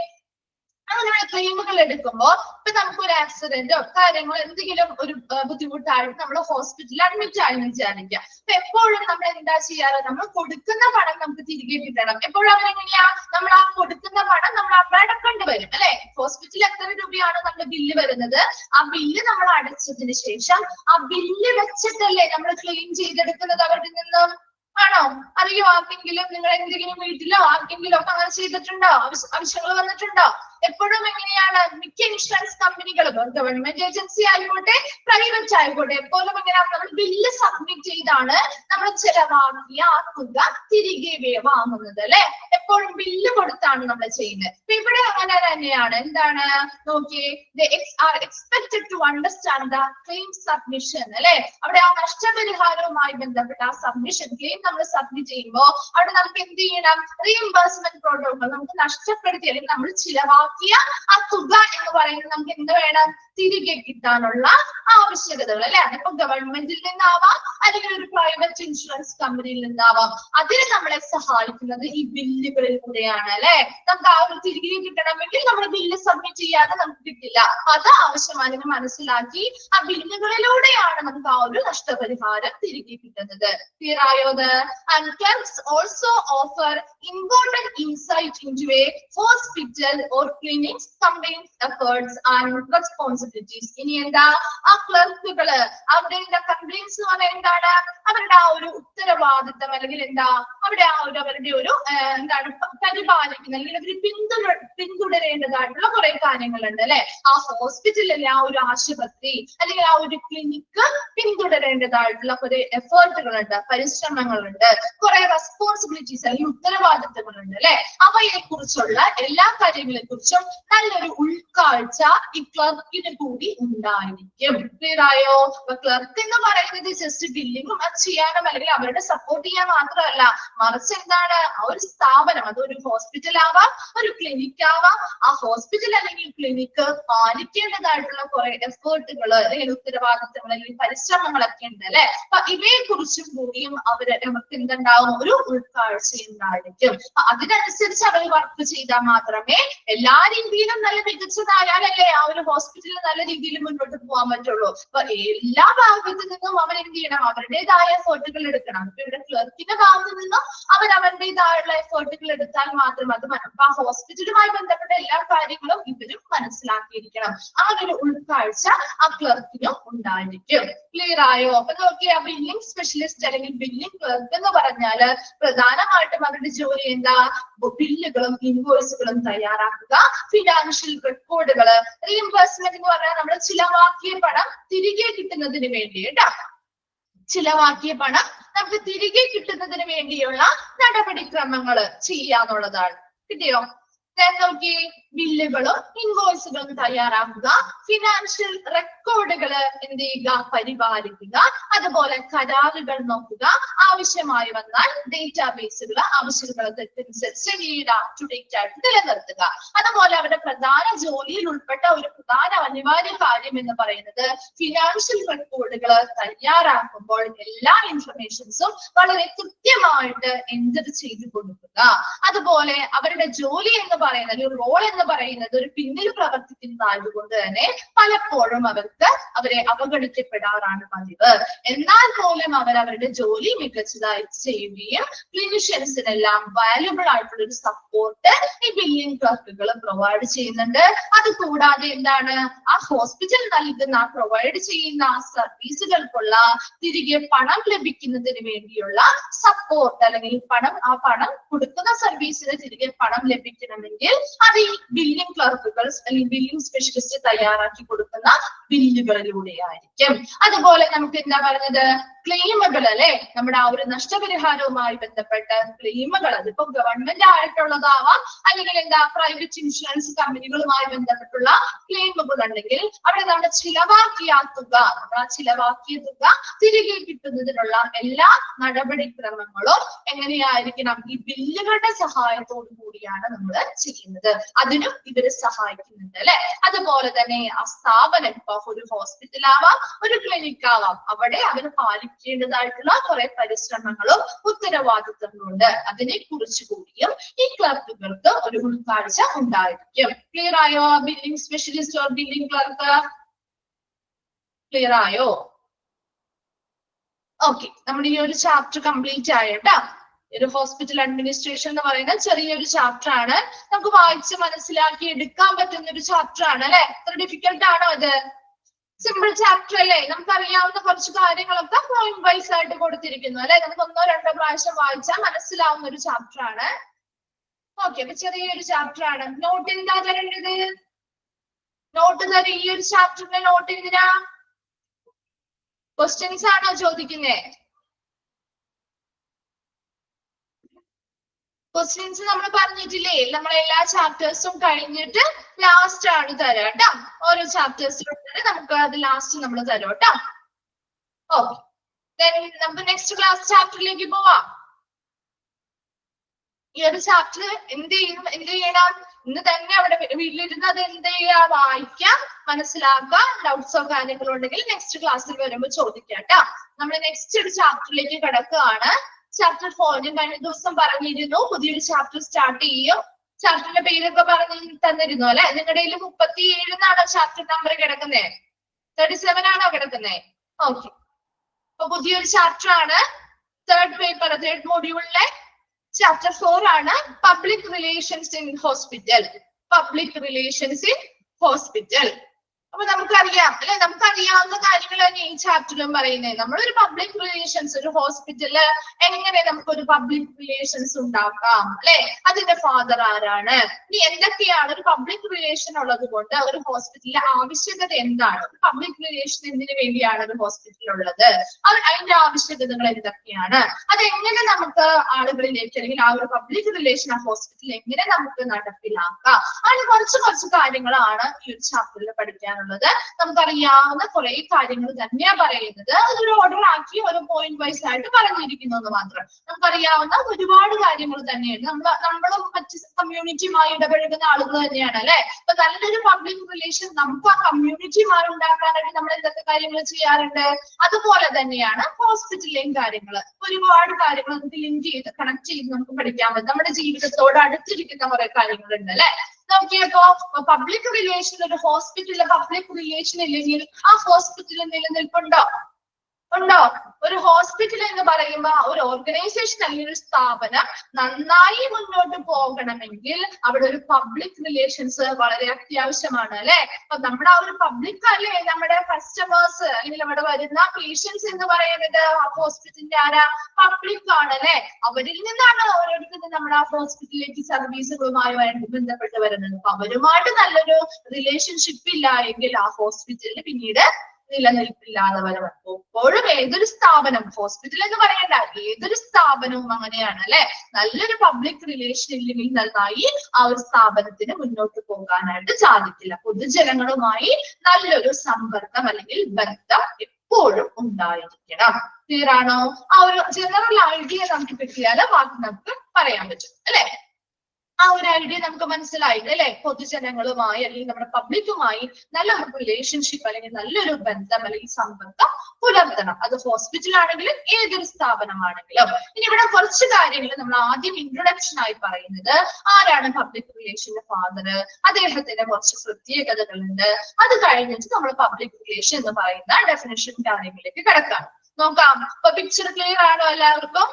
അങ്ങനെ ക്ലെയിമുകൾ എടുക്കുമ്പോൾ ഇപ്പൊ നമുക്കൊരു ആക്സിഡന്റോ കാര്യങ്ങളോ എന്തെങ്കിലും ഒരു ബുദ്ധിമുട്ടായിട്ട് നമ്മൾ ഹോസ്പിറ്റലിൽ അഡ്മിറ്റ് ആയെന്ന് വിചാരിക്കുക. അപ്പൊ എപ്പോഴും നമ്മൾ എന്താ ചെയ്യാറ്? നമ്മൾ കൊടുക്കുന്ന പണം നമുക്ക് തിരികെ കിട്ടണം. എപ്പോഴും അവരെങ്ങനെയാ? നമ്മൾ ആ കൊടുക്കുന്ന പണം നമ്മൾ അവിടെ അടക്കേണ്ടി വരും അല്ലെ. ഹോസ്പിറ്റലിൽ എത്ര രൂപയാണ് നമ്മുടെ ബില്ല് വരുന്നത്, ആ ബില്ല് നമ്മൾ അടച്ചതിന് ശേഷം ആ ബില്ല് വെച്ചിട്ടല്ലേ നമ്മൾ ക്ലെയിം ചെയ്തെടുക്കുന്നത് അവരുടെ നിന്നും? ആണോ? അറിയോ ആർക്കെങ്കിലും? നിങ്ങൾ എന്തെങ്കിലും വീട്ടിലോ ആർക്കെങ്കിലും ഒക്കെ അങ്ങനെ ചെയ്തിട്ടുണ്ടോ? ആവശ്യങ്ങൾ വന്നിട്ടുണ്ടോ? എപ്പോഴും എങ്ങനെയാണ് മിക്ക ഇൻഷുറൻസ് കമ്പനികളും, ഗവൺമെന്റ് ഏജൻസി ആയിക്കോട്ടെ പ്രൈവറ്റ് ആയിക്കോട്ടെ, എപ്പോഴും എങ്ങനെയാണ് നമ്മൾ ബില്ല് സബ്മിറ്റ് ചെയ്താണ് നമ്മൾ ചെലവാക്കിയ ആ തുക തിരികെ വാങ്ങുന്നത് അല്ലെ. എപ്പോഴും ബില്ല് കൊടുത്താണ് നമ്മൾ ചെയ്യുന്നത്. അപ്പൊ ഇവിടെ അങ്ങനെ തന്നെയാണ്. എന്താണ് നോക്കിയേ, they are expected to understand the claim submission അല്ലെ. അവിടെ ആ നഷ്ടപരിഹാരവുമായി ബന്ധപ്പെട്ട ആ സബ്മിഷൻ ക്ലെയിം നമ്മൾ സബ്മിറ്റ് ചെയ്യുമ്പോൾ അവിടെ നമുക്ക് എന്ത് ചെയ്യണം? റീഇംബേഴ്സ്മെന്റ് പ്രോട്ടോകോൾ, നമുക്ക് നഷ്ടപ്പെടുത്തി അല്ലെങ്കിൽ നമ്മൾ ചിലവാക്കിയ ആ തുക എന്ന് പറയുന്നത് നമുക്ക് എന്ത് വേണം? തിരികെ കിട്ടാനുള്ള ആവശ്യകതകൾ അല്ലെ. അതിപ്പോ ഗവൺമെന്റിൽ നിന്നാവാം അല്ലെങ്കിൽ ഒരു പ്രൈവറ്റ് ഇൻഷുറൻസ് കമ്പനിയിൽ നിന്നാവാം. അതിന് നമ്മളെ സഹായിക്കുന്നത് ഈ ബില്ലുകളിലൂടെയാണ് അല്ലെ. നമുക്ക് ആ ഒരു തിരികെ കിട്ടണമെങ്കിൽ നമ്മൾ ബില്ല് സബ്മിറ്റ് ചെയ്യാതെ നമുക്ക് കിട്ടില്ല. അത് ആവശ്യമാണെങ്കിൽ മനസ്സിലാക്കി ആ ബില്ലുകളിലൂടെയാണ് നമുക്ക് ആ ഒരു നഷ്ടപരിഹാരം തിരികെ കിട്ടുന്നത്. Clear ആയോത്? And camps also offer important insight into a hospital or clinic's combined efforts and responsibilities. ഇനി എന്താ? ആ ക്ലർക്കുകള് അവിടെ കംപ്ലൈന്റ്സ് എന്ന് പറഞ്ഞാൽ എന്താണ്? അവരുടെ ആ ഒരു ഉത്തരവാദിത്തം അല്ലെങ്കിൽ എന്താ അവിടെ ആ ഒരു അവരുടെ ഒരു എന്താണ് പരിപാലിക്കുന്ന അല്ലെങ്കിൽ അവർ പിന്തുടരേണ്ടതായിട്ടുള്ള കുറെ കാര്യങ്ങളുണ്ട് അല്ലെ. ആ ഹോസ്പിറ്റലിലെ ആ ഒരു ആശുപത്രി അല്ലെങ്കിൽ ആ ഒരു ക്ലിനിക്ക് പിന്തുടരേണ്ട പാലിക്കേണ്ടതായിട്ടുള്ള കുറെ എഫേർട്ടുകളുണ്ട്, പരിശ്രമങ്ങളുണ്ട്, കുറെ റെസ്പോൺസിബിലിറ്റീസ് അല്ലെങ്കിൽ ഉത്തരവാദിത്തങ്ങളുണ്ട് അല്ലെ. അവയെ കുറിച്ചുള്ള എല്ലാ കാര്യങ്ങളെ കുറിച്ചും നല്ലൊരു ഉൾക്കാഴ്ച ഈ ക്ലർക്കിന് കൂടി ഉണ്ടായിരിക്കും. ക്ലിയർ ആയോ? അപ്പൊ ക്ലർക്ക് എന്ന് പറയുന്നത് ജസ്റ്റ് ബില്ലിങ്ങും അത് ചെയ്യാനും അല്ലെങ്കിൽ അവരുടെ സപ്പോർട്ട് ചെയ്യാൻ മാത്രമല്ല, മറിച്ച് എന്താണ്, ആ ഒരു സ്ഥാപനം, അതൊരു ഹോസ്പിറ്റൽ ആവാം, ഒരു ക്ലിനിക് ആവാം, ആ ഹോസ്പിറ്റൽ അല്ലെങ്കിൽ ക്ലിനിക്ക് പാലിക്കേണ്ടതായിട്ടുള്ള കുറെ എഫേർട്ടുകൾ അല്ലെങ്കിൽ ഉത്തരവാദിത്തങ്ങൾ അല്ലെങ്കിൽ പരിശ്രമങ്ങളൊക്കെ ഉണ്ട് അല്ലെ. അപ്പൊ ഇവയെ കുറിച്ചും കൂടിയും അവർക്ക് എന്തുണ്ടാവും, ഒരു ഉൾക്കാഴ്ച ഉണ്ടായിരിക്കും. അതിനനുസരിച്ച് അവർ വർക്ക് ചെയ്താൽ മാത്രമേ എല്ലാ രീതിയിലും നല്ല മികച്ചതായാലല്ലേ ആ ഒരു ഹോസ്പിറ്റലിൽ നല്ല രീതിയിൽ മുന്നോട്ട് പോകാൻ പറ്റുള്ളൂ. അപ്പൊ എല്ലാ ഭാഗത്തു നിന്നും അവരെന്ത് ചെയ്യണം, അവരുടേതായ എഫേർട്ടുകൾ എടുക്കണം. അപ്പൊ ഇവിടെ ക്ലർക്കിന്റെ ഭാഗത്തു നിന്നും അവരവരുടേതായുള്ള എഫേർട്ടുകൾ എടുത്താൽ മാത്രം അത് അപ്പൊ ആ ഹോസ്പിറ്റലുമായി ബന്ധപ്പെട്ട എല്ലാ കാര്യങ്ങളും ഇവരും മനസ്സിലാക്കിയിരിക്കണം. ആ ഒരു ഉൾക്കാഴ്ച ആ ക്ലർക്കിനും ഉണ്ടായിരിക്കും. ക്ലിയർ ആയോ? അപ്പൊ നോക്കിയാ ബില്ലിംഗ് സ്പെഷ്യലിസ്റ്റ് അല്ലെങ്കിൽ ബില്ലിംഗ് ക്ലർക്ക് എന്ന് പറഞ്ഞാല് പ്രധാനമായിട്ടും അവരുടെ ജോലി എന്താ, ബില്ലുകളും ഇൻവോയ്സുകളും തയ്യാറാക്കുക, ഫിനാൻഷ്യൽ റെക്കോർഡുകൾ, റീഇംബേഴ്സ്മെന്റ് എന്ന് പറഞ്ഞാൽ നമ്മൾ ചിലവാക്കിയ പണം തിരികെ കിട്ടുന്നതിന് വേണ്ടി കേട്ടോ, ചിലവാക്കിയ പണം നമുക്ക് തിരികെ കിട്ടുന്നതിന് വേണ്ടിയുള്ള നടപടിക്രമങ്ങൾ ചെയ്യാന്നുള്ളതാണ്. കിട്ടിയോ? നോക്കി, ബില്ലുകളും ഇൻവോയ്സുകളും തയ്യാറാക്കുക, ഫിനാൻഷ്യൽ റെക്കോർഡുകൾ എന്ത് ചെയ്യുക, പരിപാലിക്കുക, അതുപോലെ കരാറുകൾ നോക്കുക, ആവശ്യമായി വന്നാൽ ഡേറ്റാബേസുകൾ ആവശ്യകതകൾക്കനുസരിച്ച് അപ് ടു ഡേറ്റ് ആയിട്ട് നിലനിർത്തുക. അതുപോലെ അവരുടെ പ്രധാന ജോലിയിൽ ഉൾപ്പെട്ട ഒരു പ്രധാന അനിവാര്യ കാര്യം എന്ന് പറയുന്നത് ഫിനാൻഷ്യൽ റെക്കോർഡുകൾ തയ്യാറാക്കുമ്പോൾ എല്ലാ ഇൻഫർമേഷൻസും വളരെ കൃത്യമായിട്ട് എൻ്റർ ചെയ്ത് കൊടുക്കുക. അതുപോലെ അവരുടെ ജോലി എന്ന് പറയുന്നത്, റോൾ എന്ന് പറയുന്നത് ഒരു പിന്നിൽ പ്രവർത്തിക്കുന്നതായതുകൊണ്ട് തന്നെ പലപ്പോഴും അവരെ അവഗണിക്കപ്പെടാറാണ് പതിവ്. എന്നാൽ പോലും അവരുടെ ജോലി മികച്ചതായി ചെയ്യുകയും ക്ലിനിഷ്യൻസിനെല്ലാം വാല്യുബിൾ ആയിട്ടുള്ള ഒരു സപ്പോർട്ട് ഈ ബില്ലിംഗ് ക്ലർക്കുകൾ പ്രൊവൈഡ് ചെയ്യുന്നുണ്ട്. അത് കൂടാതെ എന്താണ്, ആ ഹോസ്പിറ്റൽ നൽകുന്ന പ്രൊവൈഡ് ചെയ്യുന്ന സർവീസുകൾക്കുള്ള തിരികെ പണം ലഭിക്കുന്നതിന് വേണ്ടിയുള്ള സപ്പോർട്ട് അല്ലെങ്കിൽ ആ പണം കൊടുക്കുന്ന സർവീസിന് തിരികെ പണം ലഭിക്കണമെങ്കിൽ അത് ഈ ബില്ലിംഗ് ക്ലർക്കുകൾ അല്ലെങ്കിൽ ബില്ലിംഗ് സ്പെഷ്യലിസ്റ്റ് തയ്യാറാക്കി കൊടുക്കുന്ന ബില്ലുകളിലൂടെ ആയിരിക്കും. അതുപോലെ നമുക്ക് എന്താ പറയുന്നത്, ക്ലെയിമുകൾ അല്ലെ, നമ്മുടെ ആ ഒരു നഷ്ടപരിഹാരവുമായി ബന്ധപ്പെട്ട ക്ലെയിമുകൾ, അതിപ്പോ ഗവൺമെന്റ് ആയിട്ടുള്ളതാവാം അല്ലെങ്കിൽ എന്താ പ്രൈവറ്റ് ഇൻഷുറൻസ് കമ്പനികളുമായി ബന്ധപ്പെട്ടുള്ള ക്ലെയിമുകൾ ഉണ്ടെങ്കിൽ അവിടെ നമ്മൾ ചിലവാക്കിയ തുക തിരികെ കിട്ടുന്നതിനുള്ള എല്ലാ നടപടിക്രമങ്ങളും എങ്ങനെയായിരിക്കണം, ഈ ബില്ലുകളുടെ സഹായത്തോടു കൂടിയാണ് നമ്മൾ ചെയ്യുന്നത്. അതിനും ഇവര് സഹായിക്കുന്നുണ്ട് അല്ലെ. അതുപോലെ തന്നെ ആ സ്ഥാപനം ഇപ്പൊ ഒരു ഹോസ്പിറ്റൽ ആവാം, ഒരു ക്ലിനിക് ആവാം, അവിടെ അവര് പാലിക്കേണ്ടതായിട്ടുള്ള കുറെ പരിശ്രമങ്ങളും ഉത്തരവാദിത്തങ്ങളും ഉണ്ട്. അതിനെ കുറിച്ച് കൂടിയും ഈ ക്ലർക്കുകൾക്ക് ഒരു ഉൾക്കാഴ്ച ഉണ്ടായിരിക്കും. ക്ലിയർ ആയോ? Billing specialist or billing clerk clear ആയോ? ഓക്കെ, നമ്മുടെ ഈ ഒരു ചാപ്റ്റർ കംപ്ലീറ്റ് ആയിട്ടാ. ഒരു ഹോസ്പിറ്റൽ അഡ്മിനിസ്ട്രേഷൻ എന്ന് പറയുന്ന ചെറിയൊരു ചാപ്റ്റർ ആണ്, നമുക്ക് വായിച്ച് മനസ്സിലാക്കി എടുക്കാൻ പറ്റുന്ന ഒരു ചാപ്റ്റർ ആണ് അല്ലെ. എത്ര ഡിഫിക്കൽട്ട് ആണോ ഇത്? സിമ്പിൾ ചാപ്റ്റർ അല്ലേ, നമുക്ക് അറിയാവുന്ന കുറച്ച് കാര്യങ്ങളൊക്കെ പോയിന്റ് വൈസ് ആയിട്ട് കൊടുത്തിരിക്കുന്നു അല്ലെ. നമുക്ക് 1-2 പ്രാവശ്യം വായിച്ചാൽ മനസ്സിലാവുന്ന ഒരു ചാപ്റ്റർ ആണ്. ഓക്കെ, അപ്പൊ ചെറിയൊരു ചാപ്റ്റർ ആണ്. നോട്ട് എന്താ തരേണ്ടത്? നോട്ട് തരും. ഈ ഒരു ചാപ്റ്ററിന്റെ നോട്ട് എന്തിനാ? ക്വസ്റ്റ്യൻസ് ആണോ ചോദിക്കുന്നേ? ക്വസ്റ്റ്യൻസ് നമ്മൾ പറഞ്ഞിട്ടില്ലേ, നമ്മൾ എല്ലാ ചാപ്റ്റേഴ്സും കഴിഞ്ഞിട്ട് ലാസ്റ്റ് ആണ് തരാം കേട്ടോ. ഓരോ ചാപ്റ്റേഴ്സിലും നമുക്ക് അത് ലാസ്റ്റ് നമ്മൾ തരാം കേട്ടോ. ഓക്കെ, നമുക്ക് നെക്സ്റ്റ് ക്ലാസ് ചാപ്റ്ററിലേക്ക് പോവാം. ഈ ഒരു ചാപ്റ്റർ എന്ത് ചെയ്യണം, ഇന്ന് തന്നെ അവിടെ വീട്ടിലിരുന്ന് അത് എന്ത് ചെയ്യുക, വായിക്കാം, മനസ്സിലാക്കുക. ഡൗട്ട്സോ കാര്യങ്ങളോ ഉണ്ടെങ്കിൽ നെക്സ്റ്റ് ക്ലാസ്സിൽ വരുമ്പോൾ ചോദിക്കാം കേട്ടോ. നമ്മൾ നെക്സ്റ്റ് ഒരു ചാപ്റ്ററിലേക്ക് കിടക്കുകയാണ്. ചാപ്റ്റർ 4 ഞാൻ കഴിഞ്ഞ ദിവസം പറഞ്ഞിരുന്നു, പുതിയൊരു ചാപ്റ്റർ സ്റ്റാർട്ട് ചെയ്യും. ചാപ്റ്ററിന്റെ പേരൊക്കെ പറഞ്ഞു തന്നിരുന്നു അല്ലെ. നിങ്ങളുടെ 37 എന്നാണോ ചാപ്റ്റർ നമ്പർ കിടക്കുന്നത്? 37 ആണോ കിടക്കുന്നത്? ഓക്കെ, അപ്പൊ പുതിയൊരു ചാപ്റ്റർ ആണ്. തേർഡ് മോഡ്യൂളിലെ ചാപ്റ്റർ 4 ആണ് public relations in hospital. Public relations in hospital. അപ്പൊ നമുക്കറിയാം അല്ലെ, നമുക്കറിയാവുന്ന കാര്യങ്ങൾ തന്നെ ഈ ചാപ്റ്ററിലും പറയുന്നത്. നമ്മളൊരു പബ്ലിക് റിലേഷൻസ്, ഒരു ഹോസ്പിറ്റലില് എങ്ങനെ നമുക്കൊരു പബ്ലിക് റിലേഷൻസ് ഉണ്ടാക്കാം അല്ലെ, അതിന്റെ ഫാദർ ആരാണ്, ഇനി എന്തൊക്കെയാണ് ഒരു പബ്ലിക് റിലേഷൻ ഉള്ളത് കൊണ്ട് ഒരു ഹോസ്പിറ്റലിലെ ആവശ്യകത എന്താണ്, ഒരു പബ്ലിക് റിലേഷൻ എന്തിനു വേണ്ടിയാണ് ഒരു ഹോസ്പിറ്റൽ ഉള്ളത്, അതിന്റെ ആവശ്യകതകൾ എന്തൊക്കെയാണ്, അതെങ്ങനെ നമുക്ക് ആളുകളിലേക്ക് അല്ലെങ്കിൽ ആ ഒരു പബ്ലിക് റിലേഷൻ ആ ഹോസ്പിറ്റലിൽ എങ്ങനെ നമുക്ക് നടപ്പിലാക്കാം, അങ്ങനെ കുറച്ച് കാര്യങ്ങളാണ് ഈ ഒരു ചാപ്റ്ററിൽ പഠിക്കാനുള്ളത്. നമുക്കറിയാവുന്ന കുറെ കാര്യങ്ങൾ തന്നെയാ പറയുന്നത്. അതൊരു ഓർഡർ ആക്കി ഒരു പോയിന്റ് വൈസ് ആയിട്ട് പറഞ്ഞിരിക്കുന്നത് മാത്രം. നമുക്കറിയാവുന്ന ഒരുപാട് കാര്യങ്ങൾ തന്നെയാണ്. നമ്മളും മറ്റ് കമ്മ്യൂണിറ്റിയുമായി ഇടപഴകുന്ന ആളുകൾ തന്നെയാണ് അല്ലെ. അപ്പൊ നല്ലൊരു പബ്ലിക് റിലേഷൻ നമുക്ക് ആ കമ്മ്യൂണിറ്റിയുമായി ഉണ്ടാക്കാനായിട്ട് നമ്മൾ എന്തൊക്കെ കാര്യങ്ങൾ ചെയ്യാറുണ്ട്, അതുപോലെ തന്നെയാണ് ഹോസ്പിറ്റലിലെയും കാര്യങ്ങൾ. ഒരുപാട് കാര്യങ്ങൾ നമുക്ക് ലിങ്ക് ചെയ്ത് കണക്ട് ചെയ്ത് നമുക്ക് പഠിക്കാൻ പറ്റും. നമ്മുടെ ജീവിതത്തോട് അടുത്തിരിക്കുന്ന കുറെ കാര്യങ്ങളുണ്ട് അല്ലെ. നോക്കിയപ്പോ പബ്ലിക് റിലേഷൻ, ഒരു ഹോസ്പിറ്റലിലെ പബ്ലിക് റിലേഷൻ ഇല്ലെങ്കിൽ ആ ഹോസ്പിറ്റലിൽ നിലനിൽപ്പുണ്ടോ? ഉണ്ടോ? ഒരു ഹോസ്പിറ്റൽ എന്ന് പറയുമ്പോ ഒരു ഓർഗനൈസേഷൻ അല്ലെങ്കിൽ ഒരു സ്ഥാപനം നന്നായി മുന്നോട്ട് പോകണമെങ്കിൽ അവിടെ ഒരു പബ്ലിക് റിലേഷൻസ് വളരെ അത്യാവശ്യമാണ് അല്ലെ. അപ്പൊ നമ്മുടെ ആ ഒരു പബ്ലിക് അല്ലെ, നമ്മുടെ കസ്റ്റമേഴ്സ് അല്ലെങ്കിൽ അവിടെ വരുന്ന പേഷ്യൻസ് എന്ന് പറയുന്നത് ഹോസ്പിറ്റലിന്റെ ആരാ? പബ്ലിക് ആണ് അല്ലെ. അവരിൽ നിന്നാണ് ഓരോരുത്തരും നമ്മുടെ ആ ഹോസ്പിറ്റലിലേക്ക് സർവീസുകളുമായി ബന്ധപ്പെട്ട് വരുന്നത്. അപ്പൊ അവരുമായിട്ട് നല്ലൊരു റിലേഷൻഷിപ്പ് ഇല്ല എങ്കിൽ ആ ഹോസ്പിറ്റലിന് പിന്നീട് നിലനിൽപ്പില്ലാതെ വരെ വന്നു. എപ്പോഴും ഏതൊരു സ്ഥാപനം, ഹോസ്പിറ്റൽ എന്ന് പറയണ്ട, ഏതൊരു സ്ഥാപനവും അങ്ങനെയാണ് അല്ലെ. നല്ലൊരു പബ്ലിക് റിലേഷൻ ഇല്ലെങ്കിൽ നന്നായി ആ ഒരു സ്ഥാപനത്തിന് മുന്നോട്ട് പോകാനായിട്ട് സാധിക്കില്ല. പൊതുജനങ്ങളുമായി നല്ലൊരു സമ്പർക്കം അല്ലെങ്കിൽ ബന്ധം എപ്പോഴും ഉണ്ടായിരിക്കണം. ക്ലിയർ ആണോ? ആ ഒരു ജനറൽ ഐഡിയ നമുക്ക് കിട്ടിയാൽ ബാക്കി നമുക്ക് പറയാൻ പറ്റും അല്ലെ. ആ ഒരു ഐഡിയ നമുക്ക് മനസ്സിലായി അല്ലെ. പൊതുജനങ്ങളുമായി അല്ലെങ്കിൽ നമ്മുടെ പബ്ലിക്കുമായി നല്ലൊരു റിലേഷൻഷിപ്പ് അല്ലെങ്കിൽ നല്ലൊരു ബന്ധം അല്ലെങ്കിൽ സമ്പർക്കം പുലർത്തണം. അത് ഹോസ്പിറ്റൽ ആണെങ്കിലും ഏതൊരു സ്ഥാപനമാണെങ്കിലും. ഇനി ഇവിടെ കുറച്ച് കാര്യങ്ങൾ നമ്മൾ ആദ്യം ഇൻട്രൊഡക്ഷൻ ആയി പറയുന്നത്, ആരാണ് പബ്ലിക് റിലേഷന്റെ ഫാദർ, അദ്ദേഹത്തിന്റെ കുറച്ച് പ്രത്യേകതകളുണ്ട്. അത് കഴിഞ്ഞിട്ട് നമ്മൾ പബ്ലിക് റിലേഷൻ എന്ന് പറയുന്ന ഡെഫിനിഷൻ കാര്യങ്ങളിലേക്ക് കിടക്കാം. നോക്കാം. അപ്പൊ പിക്ചർ ക്ലിയർ ആണോ? എല്ലാവർക്കും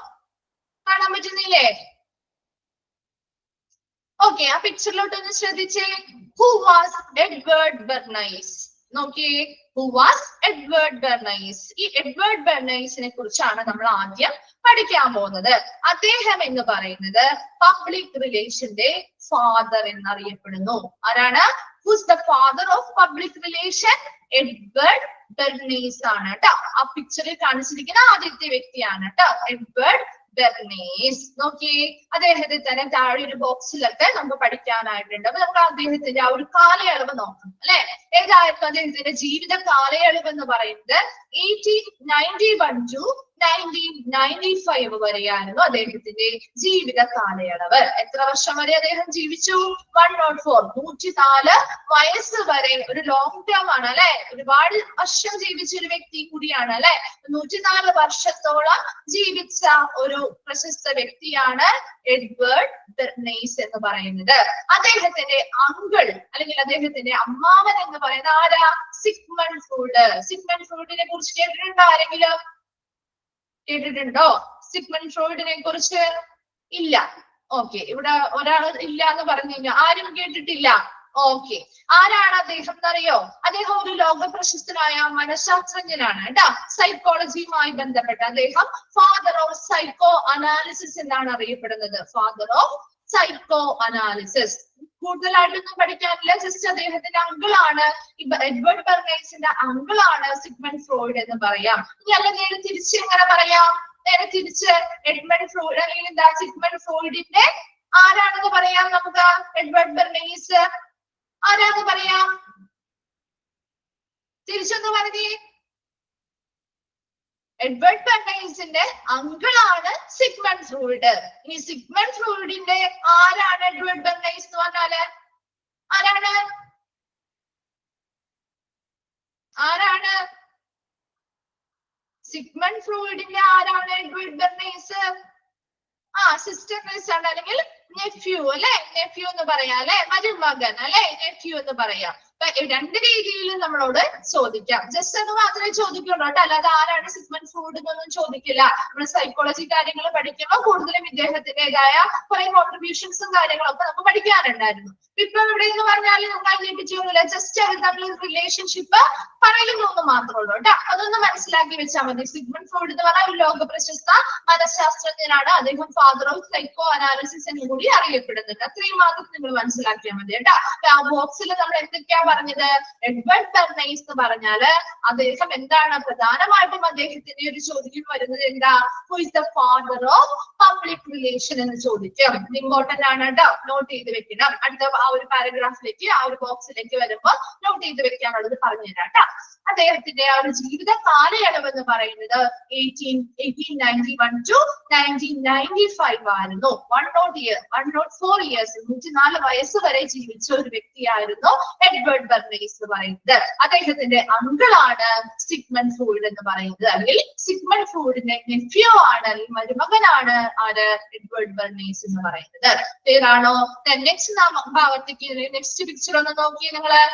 കാണാൻ പറ്റുന്നില്ലേ? ഓക്കെ, ആ പിക്ചറിലോട്ട് ഒന്ന് ശ്രദ്ധിച്ചേ. Who was Edward Bernays? നോക്കിയേ, ഹു വാസ് എഡ്വേർഡ് ബെർണൈസ്? ഈ എഡ്വേർഡ് ബെർണൈസിനെ കുറിച്ചാണ് നമ്മൾ ആദ്യം പഠിക്കാൻ പോകുന്നത്. അദ്ദേഹം എന്ന് പറയുന്നത് പബ്ലിക് റിലേഷന്റെ ഫാദർ എന്നറിയപ്പെടുന്നു. ആരാണ്? Who's the father of public relation? Edward Bernays ആണ് കേട്ടോ. ആ പിക്ചറിൽ കാണിച്ചിരിക്കുന്ന ആദ്യത്തെ വ്യക്തിയാണ് കേട്ടോ, എഡ്വേർഡ് ബെർണൈസ്. നോക്കിയേ, അദ്ദേഹത്തെ തന്നെ താഴെ ഒരു ബോക്സിലൊക്കെ നമുക്ക് പഠിക്കാനായിട്ടുണ്ട്. അപ്പൊ നമുക്ക് അദ്ദേഹത്തിന്റെ ആ ഒരു കാലയളവ് നോക്കാം അല്ലെ. ഏതായിരുന്നു അദ്ദേഹത്തിന്റെ ജീവിത കാലയളവ് എന്ന് പറയുന്നത്? 1891 to 1995 വരെയായിരുന്നു അദ്ദേഹത്തിന്റെ ജീവിത കാലയളവ്. എത്ര വർഷം വരെ അദ്ദേഹം ജീവിച്ചു? 104, 104 വയസ്സ് വരെ. ഒരു ലോങ് ടേം ആണ് അല്ലെ. ഒരുപാട് വർഷം ജീവിച്ച ഒരു വ്യക്തി കൂടിയാണ് അല്ലെ. 104 വർഷത്തോളം ജീവിച്ച ഒരു പ്രശസ്ത വ്യക്തിയാണ് എഡ്വേർഡ് ബെർണൈസ് എന്ന് പറയുന്നത്. അദ്ദേഹത്തിന്റെ അങ്കിൾ അല്ലെങ്കിൽ അദ്ദേഹത്തിന്റെ അമ്മാവൻ എന്ന് പറയുന്ന ആരാ? Sigmund Freud. സിഗ്മണ്ട് ഫ്രോയിഡിനെ കുറിച്ച് കേട്ടിട്ടുണ്ടോ ആരെങ്കിലും? കേട്ടിട്ടുണ്ടോ സിഗ്മണ്ട് ഫ്രോയിഡിനെ കുറിച്ച്? ഇല്ല. ഓക്കെ, ഇവിടെ ഒരാൾ ഇല്ല എന്ന് പറഞ്ഞു കഴിഞ്ഞാൽ ആരും കേട്ടിട്ടില്ല. ഓക്കെ, ആരാണ് അദ്ദേഹം എന്നറിയോ? അദ്ദേഹം ഒരു ലോക പ്രശസ്തനായ മനഃശാസ്ത്രജ്ഞനാണ് കേട്ടോ. സൈക്കോളജിയുമായി ബന്ധപ്പെട്ട് അദ്ദേഹം ഫാദർ ഓഫ് സൈക്കോ അനാലിസിസ് എന്നാണ് അറിയപ്പെടുന്നത്. Father of psycho analysis. കൂടുതലായിട്ടൊന്നും പഠിക്കാനില്ല, ജസ്റ്റ് അദ്ദേഹത്തിന്റെ അങ്കിളാണ്, എഡ്വേർഡ് ബെർണൈസിന്റെ അങ്കിളാണ് സിഗ്മണ്ട് ഫ്രോയിഡ് എന്ന് പറയാം. ഇനി അല്ല നേരെ തിരിച്ച് എങ്ങനെ പറയാം? നേരെ തിരിച്ച് എഡ്മണ്ട് ഫ്രോയിഡ് അല്ലെങ്കിൽ എന്താ സിഗ്മണ്ട് ഫ്രോയിഡിന്റെ ആരാണെന്ന് പറയാം നമുക്ക്? എഡ്വേർഡ് ബെർണൈസ് ആരാന്ന് പറയാം? തിരിച്ചൊന്ന് പറഞ്ഞേ. എഡ്വേർഡ് ബെർണൈസിന്റെ അങ്കിളാണ് സിഗ്മണ്ട് ഫ്രോയിഡ്. ഇനി സിഗ്മണ്ട് ഫ്രോയിഡിന്റെ ആരാണ് എഡ്വേർഡ് ബെർണൈസ് എന്ന് പറഞ്ഞാല്? ആരാണ്? ആരാണ് സിഗ്മണ്ട് ഫ്രോയിഡിന്റെ ആരാണ് എഡ്വേർഡ് ബെർണൈസ്? സിസ്റ്റർ ക്രിസ് ആണ്, അല്ലെങ്കിൽ നെഫ്യൂ അല്ലെ. നെഫ്യൂ എന്ന് പറയാം അല്ലെ, മരുമകൻ അല്ലെ, നെഫ്യൂ എന്ന് പറയാം. രണ്ട് രീതിയിലും നമ്മളോട് ചോദിക്കാം. ജസ്റ്റ് എന്ന് മാത്രമേ ചോദിക്കുള്ളൂ കേട്ടോ, അല്ലാതെ ആരാണ് സിഗ്മണ്ട് ഫ്രോയിഡ് എന്നൊന്നും ചോദിക്കില്ല. നമ്മൾ സൈക്കോളജി കാര്യങ്ങൾ പഠിക്കുമ്പോൾ കൂടുതലും ഇദ്ദേഹത്തിന്റേതായ കുറെ കോൺട്രിബ്യൂഷൻസും കാര്യങ്ങളും ഒക്കെ നമുക്ക് പഠിക്കാനുണ്ടായിരുന്നു. വിപ്ലവം ഇവിടെ എന്ന് പറഞ്ഞാൽ നമ്മൾ അതിലേക്ക് ചെയ്യുന്നില്ല, ജസ്റ്റ് അവർ തമ്മിൽ റിലേഷൻഷിപ്പ് പറയുന്നു എന്ന് മാത്രമേ ഉള്ളൂ കേട്ടോ. അതൊന്ന് മനസ്സിലാക്കി വെച്ചാൽ മതി. സിഗ്മണ്ട് ഫ്രോയിഡ് എന്ന് പറഞ്ഞാൽ ഒരു ലോക പ്രശസ്ത മനഃശാസ്ത്രജ്ഞനാണ്. അദ്ദേഹം ഫാദർ ഓഫ് സൈക്കോ അനാലിസിസ് എന്ന് കൂടി അറിയപ്പെടുന്നുണ്ട്. അത്രയും മാത്രം നിങ്ങൾ മനസ്സിലാക്കിയാൽ മതി കേട്ടോ. ആ ബോക്സിൽ നമ്മൾ എന്തൊക്കെയാ പറഞ്ഞത്? എഡ്വേർഡ് ബെർണൈസ് എന്ന് പറഞ്ഞാല് അദ്ദേഹം എന്താണ് പ്രധാനമായിട്ടും അദ്ദേഹത്തിന്റെ ഒരു ചോദ്യം വരുന്നത് എന്താ? Who is the father of public relation എന്ന് ചോദിക്കും. ഇമ്പോർട്ടന്റ് ആണ് കേട്ടോ, നോട്ട് ചെയ്ത് വെക്കണം. അടുത്ത ആ ഒരു പാരഗ്രാഫിലേക്ക് ആ ഒരു ബോക്സിലേക്ക് വരുമ്പോൾ നോട്ട് ചെയ്ത് വെക്കാനുള്ളത് പറഞ്ഞു തരാം കേട്ടോ. അദ്ദേഹത്തിന്റെ ആ ഒരു ജീവിത കാലയളവ് എന്ന് പറയുന്നത് 1891 to 1995 ആയിരുന്നു. 104 ഇയേഴ്സ് 104 വയസ്സ് വരെ ജീവിച്ച ഒരു വ്യക്തിയായിരുന്നു എഡ്വേർഡ് ബെർണൈസ് എന്ന് പറയുന്നത്. അദ്ദേഹത്തിന്റെ അങ്കിളാണ് സിഗ്മണ്ട് ഫ്രോയിഡ് എന്ന് പറയുന്നത്, അല്ലെങ്കിൽ സിഗ്മണ്ട് ഫ്രോയിഡിന്റെ നെഫ്യൂ ആണ്, അല്ലെങ്കിൽ മരുമകനാണ് ആര്? എഡ്വേർഡ് ബെർണൈസ് എന്ന് പറയുന്നത്. ക്ലിയർ ആണോ? നെക്സ്റ്റ് ഭാഗത്തേക്ക് നെക്സ്റ്റ് പിക്ചർ ഒന്ന് നോക്കിയേ നിങ്ങള്.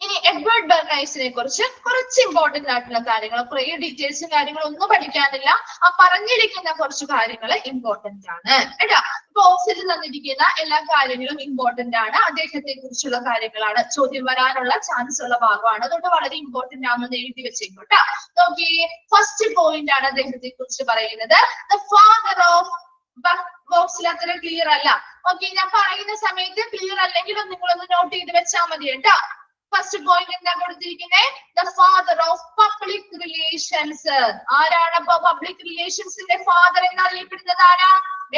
ഇനി എഡ്വേർഡ് ബെർണൈസിനെ കുറിച്ച് കുറച്ച് ഇമ്പോർട്ടന്റ് ആയിട്ടുള്ള കാര്യങ്ങൾ, കുറെ ഡീറ്റെയിൽസും കാര്യങ്ങളും ഒന്നും പഠിക്കാനില്ല. ആ പറഞ്ഞിരിക്കുന്ന കുറച്ച് കാര്യങ്ങൾ ഇമ്പോർട്ടന്റ് ആണ് കേട്ടോ. ബോക്സിൽ തന്നിരിക്കുന്ന എല്ലാ കാര്യങ്ങളും ഇമ്പോർട്ടന്റ് ആണ്. അദ്ദേഹത്തെ കുറിച്ചുള്ള കാര്യങ്ങളാണ്, ചോദ്യം വരാനുള്ള ചാൻസ് ഉള്ള ഭാഗമാണ്. അതുകൊണ്ട് വളരെ ഇമ്പോർട്ടന്റ് ആണെന്ന് എഴുതി വെച്ചേക്കും കേട്ടോ. നോക്കിയേ, ഫസ്റ്റ് പോയിന്റ് ആണ് അദ്ദേഹത്തെ കുറിച്ച് പറയുന്നത്. ദ ഫാദർ ഓഫ് ബോക്സിൽ അത്ര ക്ലിയർ അല്ല. ഓക്കെ, ഞാൻ പറയുന്ന സമയത്ത് ക്ലിയർ അല്ലെങ്കിലും നിങ്ങളൊന്ന് നോട്ട് ചെയ്ത് വെച്ചാൽ മതി കേട്ടോ. ഫസ്റ്റ് പോയിന്റ് എന്താ കൊടുത്തിരിക്കുന്നത്? The father of public relations. ആരാണ് അപ്പൊ പബ്ലിക് റിലേഷൻസിന്റെ ഫാദർ എന്നറിയപ്പെടുന്നത്? ആരാ?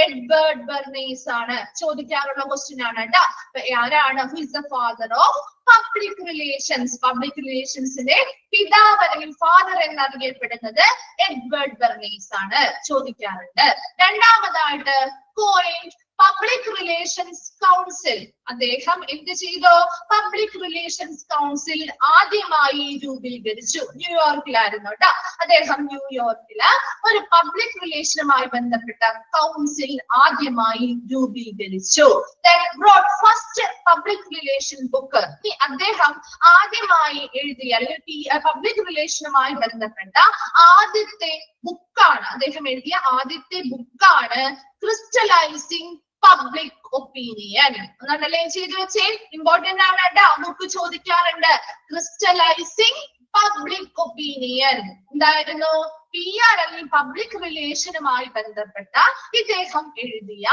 എഡ്വേർഡ് ബെർണൈസ് ആണ്. ചോദിക്കാറുള്ള ക്വസ്റ്റ്യൻ ആണ് കേട്ടോ. ആരാണ്? Who is the father of public relations? Public റിലേഷൻസിന്റെ പിതാവ് അല്ലെങ്കിൽ ഫാദർ എന്നറിയപ്പെടുന്നത് എഡ്വേർഡ് ബെർണൈസ് ആണ്. ചോദിക്കാറുണ്ട്. രണ്ടാമതായിട്ട് കോയിൻഡ് പബ്ലിക് റിലേഷൻസ് കൗൺസിൽ. അദ്ദേഹം എന്ത് ചെയ്തു? പബ്ലിക് റിലേഷൻസ് കൗൺസിൽ ആദ്യമായി രൂപീകരിച്ചു. ന്യൂയോർക്കിലായിരുന്നു കേട്ടോ. അദ്ദേഹം ന്യൂയോർക്കില് ഒരു പബ്ലിക് റിലേഷനുമായി ബന്ധപ്പെട്ട കൗൺസിൽ ആദ്യമായി രൂപീകരിച്ചു. First public relation book. അദ്ദേഹം ആദ്യമായി എഴുതിയ അല്ലെങ്കിൽ പബ്ലിക് റിലേഷനുമായി ബന്ധപ്പെട്ട ആദ്യത്തെ ബുക്കാണ്, അദ്ദേഹം എഴുതിയ ആദ്യത്തെ ബുക്കാണ് ക്രിസ്റ്റലൈസിംഗ് പബ്ലിക് ഒപ്പീനിയൻ. ഒന്നണ്ടർലൈൻ ചെയ്ത് വെച്ചേ, ഇമ്പോർട്ടന്റ് ആണ് കേട്ടോ, ബുക്ക് ചോദിക്കാറുണ്ട്. ക്രിസ്റ്റലൈസിംഗ് പബ്ലിക് ഒപ്പീനിയൻ എന്തായിരുന്നു? PR അല്ലെങ്കിൽ പബ്ലിക് റിലേഷനുമായി ബന്ധപ്പെട്ട ഇദ്ദേഹം എഴുതിയ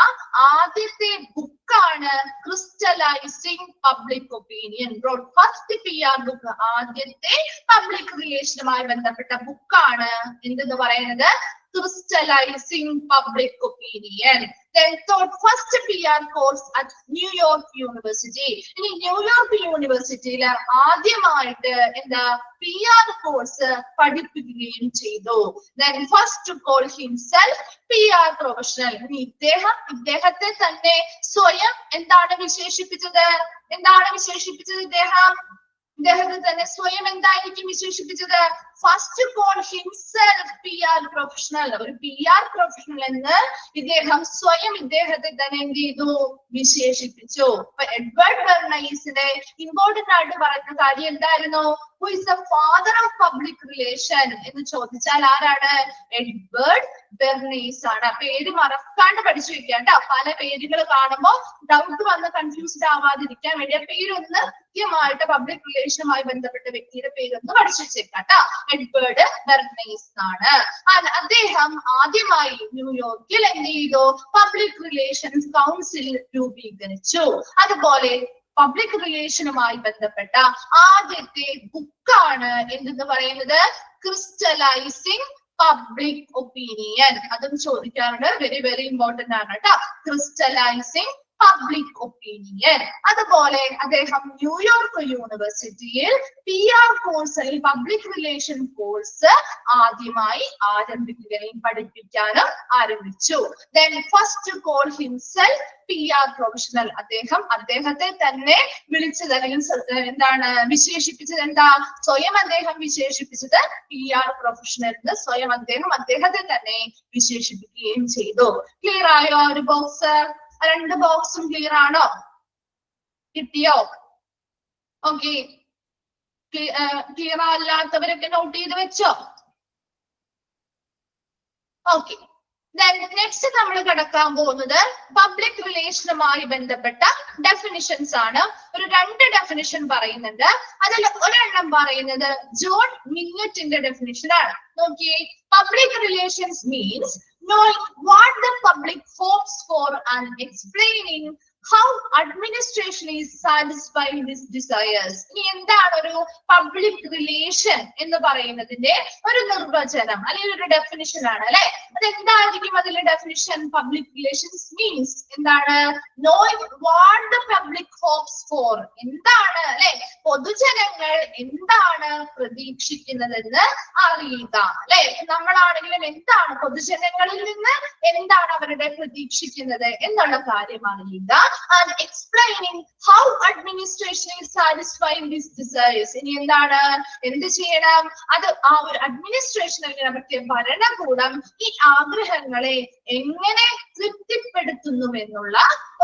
ആദ്യത്തെ ബുക്കാണ് crystallizing public opinion. First PR book, ആദ്യത്തെ പബ്ലിക് റിലേഷനുമായി ബന്ധപ്പെട്ട ബുക്കാണ് എന്തെന്ന് പറയുന്നത്? crystallizing public opinion. Then taught first PR course at New York University. ഇനി ന്യൂയോർക്ക് യൂണിവേഴ്സിറ്റിയില് ആദ്യമായിട്ട് എന്താ PR കോഴ്സ് പഠിപ്പിക്കുകയും ചെയ്തു. Then first to call himself PR professional. ഇനി ഇദ്ദേഹത്തെ തന്നെ സ്വയം എന്താണ് വിശേഷിപ്പിച്ചത്? ഇദ്ദേഹത്തെ തന്നെ സ്വയം എന്തായിരിക്കും വിശേഷിപ്പിച്ചത്? First call himself PR professional. ഒരു PR പ്രൊഫഷണൽ എന്ന് ഇദ്ദേഹം സ്വയം ഇദ്ദേഹത്തെ തന്നെ എന്ത് ചെയ്തു? വിശേഷിപ്പിച്ചു. അപ്പൊ എഡ്വേർഡ് ബെർണൈസിന്റെ ഇമ്പോർട്ടന്റ് ആയിട്ട് പറയുന്ന കാര്യം എന്തായിരുന്നു? Who is the father of public relation എന്ന് ചോദിച്ചാൽ ആരാണ്? എഡ്വേർഡ് ബെർണൈസ് ആണ്. പേര് മറക്കാണ്ട് പഠിച്ചു വെക്കുക കേട്ടോ. പല പേരുകൾ കാണുമ്പോൾ ഡൗട്ട് വന്ന് കൺഫ്യൂസ്ഡ് ആവാതിരിക്കാൻ വേണ്ടി ആ പേരൊന്ന് കൃത്യമായിട്ട് പബ്ലിക് റിലേഷനുമായി ബന്ധപ്പെട്ട വ്യക്തിയുടെ പേരൊന്ന് പഠിച്ചു വെച്ചേക്കാം കേട്ടോ. എഡ്വേർഡ് ബെർണൈസ് ആണ്. അദ്ദേഹം ആദ്യമായി ന്യൂയോർക്കിൽ എന്ത് ചെയ്തു? പബ്ലിക് റിലേഷൻസ് കൗൺസിൽ രൂപീകരിച്ചു. അതുപോലെ പബ്ലിക് റിലേഷനുമായി ബന്ധപ്പെട്ട ആദ്യത്തെ ബുക്കാണ് എന്തെന്ന് പറയുന്നത്? ക്രിസ്റ്റലൈസിംഗ് പബ്ലിക് ഒപ്പീനിയൻ. അതും ചോദിക്കാറുണ്ട്, വെരി വെരി ഇമ്പോർട്ടന്റ് ആണ് കേട്ടോ. ക്രിസ്റ്റലൈസിംഗ് പബ്ലിക് ഒപ്പീനിയൻ. അതുപോലെ അദ്ദേഹം ന്യൂയോർക്ക് യൂണിവേഴ്സിറ്റിയിൽ PR കോഴ്സ് അല്ലെങ്കിൽ പബ്ലിക് റിലേഷൻ കോഴ്സ് ആദ്യമായി ആരംഭിക്കുകയും പഠിപ്പിക്കാനും ആരംഭിച്ചു. Then first to call himself PR professional. അദ്ദേഹത്തെ തന്നെ വിളിച്ചത് അല്ലെങ്കിൽ എന്താണ് വിശേഷിപ്പിച്ചത്? എന്താ സ്വയം അദ്ദേഹം വിശേഷിപ്പിച്ചത്? PR പ്രൊഫഷണൽ എന്ന് സ്വയം അദ്ദേഹത്തെ തന്നെ വിശേഷിപ്പിക്കുകയും ചെയ്തു. ക്ലിയർ ആയോ? ഒരു ബോക്സ്, രണ്ട് ബോക്സും ക്ലിയർ ആണോ? കിട്ടിയോ? ഓക്കെ, ക്ലിയർ അല്ലാത്തവരൊക്കെ നോട്ട് ചെയ്ത് വെച്ചോ? ഓക്കെ, നെക്സ്റ്റ് നമ്മൾ കടക്കാൻ പോകുന്നത് പബ്ലിക് റിലേഷനുമായി ബന്ധപ്പെട്ട ഡെഫിനിഷൻസ് ആണ്. ഒരു 2 ഡെഫിനിഷൻ പറയുന്നുണ്ട്. അതിൽ ഒരെണ്ണം പറയുന്നത് ജോൺ മില്ലറ്റിന്റെ ഡെഫിനിഷൻ ആണ്. നോക്കിയേ, public relations means knowing what the public hopes for and explaining how administration is satisfying these desires. ഇനി എന്താണ് ഒരു പബ്ലിക് റിലേഷൻ എന്ന് പറയുന്നതിന്റെ ഒരു നിർവചനം അല്ലെങ്കിൽ ഒരു ഡെഫിനിഷൻ ആണ് അല്ലെ? അതെന്തായിരിക്കും അതിലെ ഡെഫിനിഷൻ? പബ്ലിക് റിലേഷൻസ് മീൻസ് എന്താണ്? Knowing what the public hopes for, എന്താണ് അല്ലെ പൊതുജനങ്ങൾ എന്താണ് പ്രതീക്ഷിക്കുന്നതെന്ന് അറിയുക അല്ലെ? നമ്മളാണെങ്കിലും എന്താണ് പൊതുജനങ്ങളിൽ നിന്ന് എന്താണ് അവരുടെ പ്രതീക്ഷിക്കുന്നത് എന്നുള്ള കാര്യം അറിയുക. And explaining how administration is satisfying these desires. ഇനി എന്താണ്, എന്ത് ചെയ്യണം? അത് ആ ഒരു അഡ്മിനിസ്ട്രേഷൻ അല്ലെങ്കിൽ അവരുടെ ഭരണകൂടം ഈ ആഗ്രഹങ്ങളെ എങ്ങനെ തൃപ്തിപ്പെടുത്തുന്നു എന്നുള്ള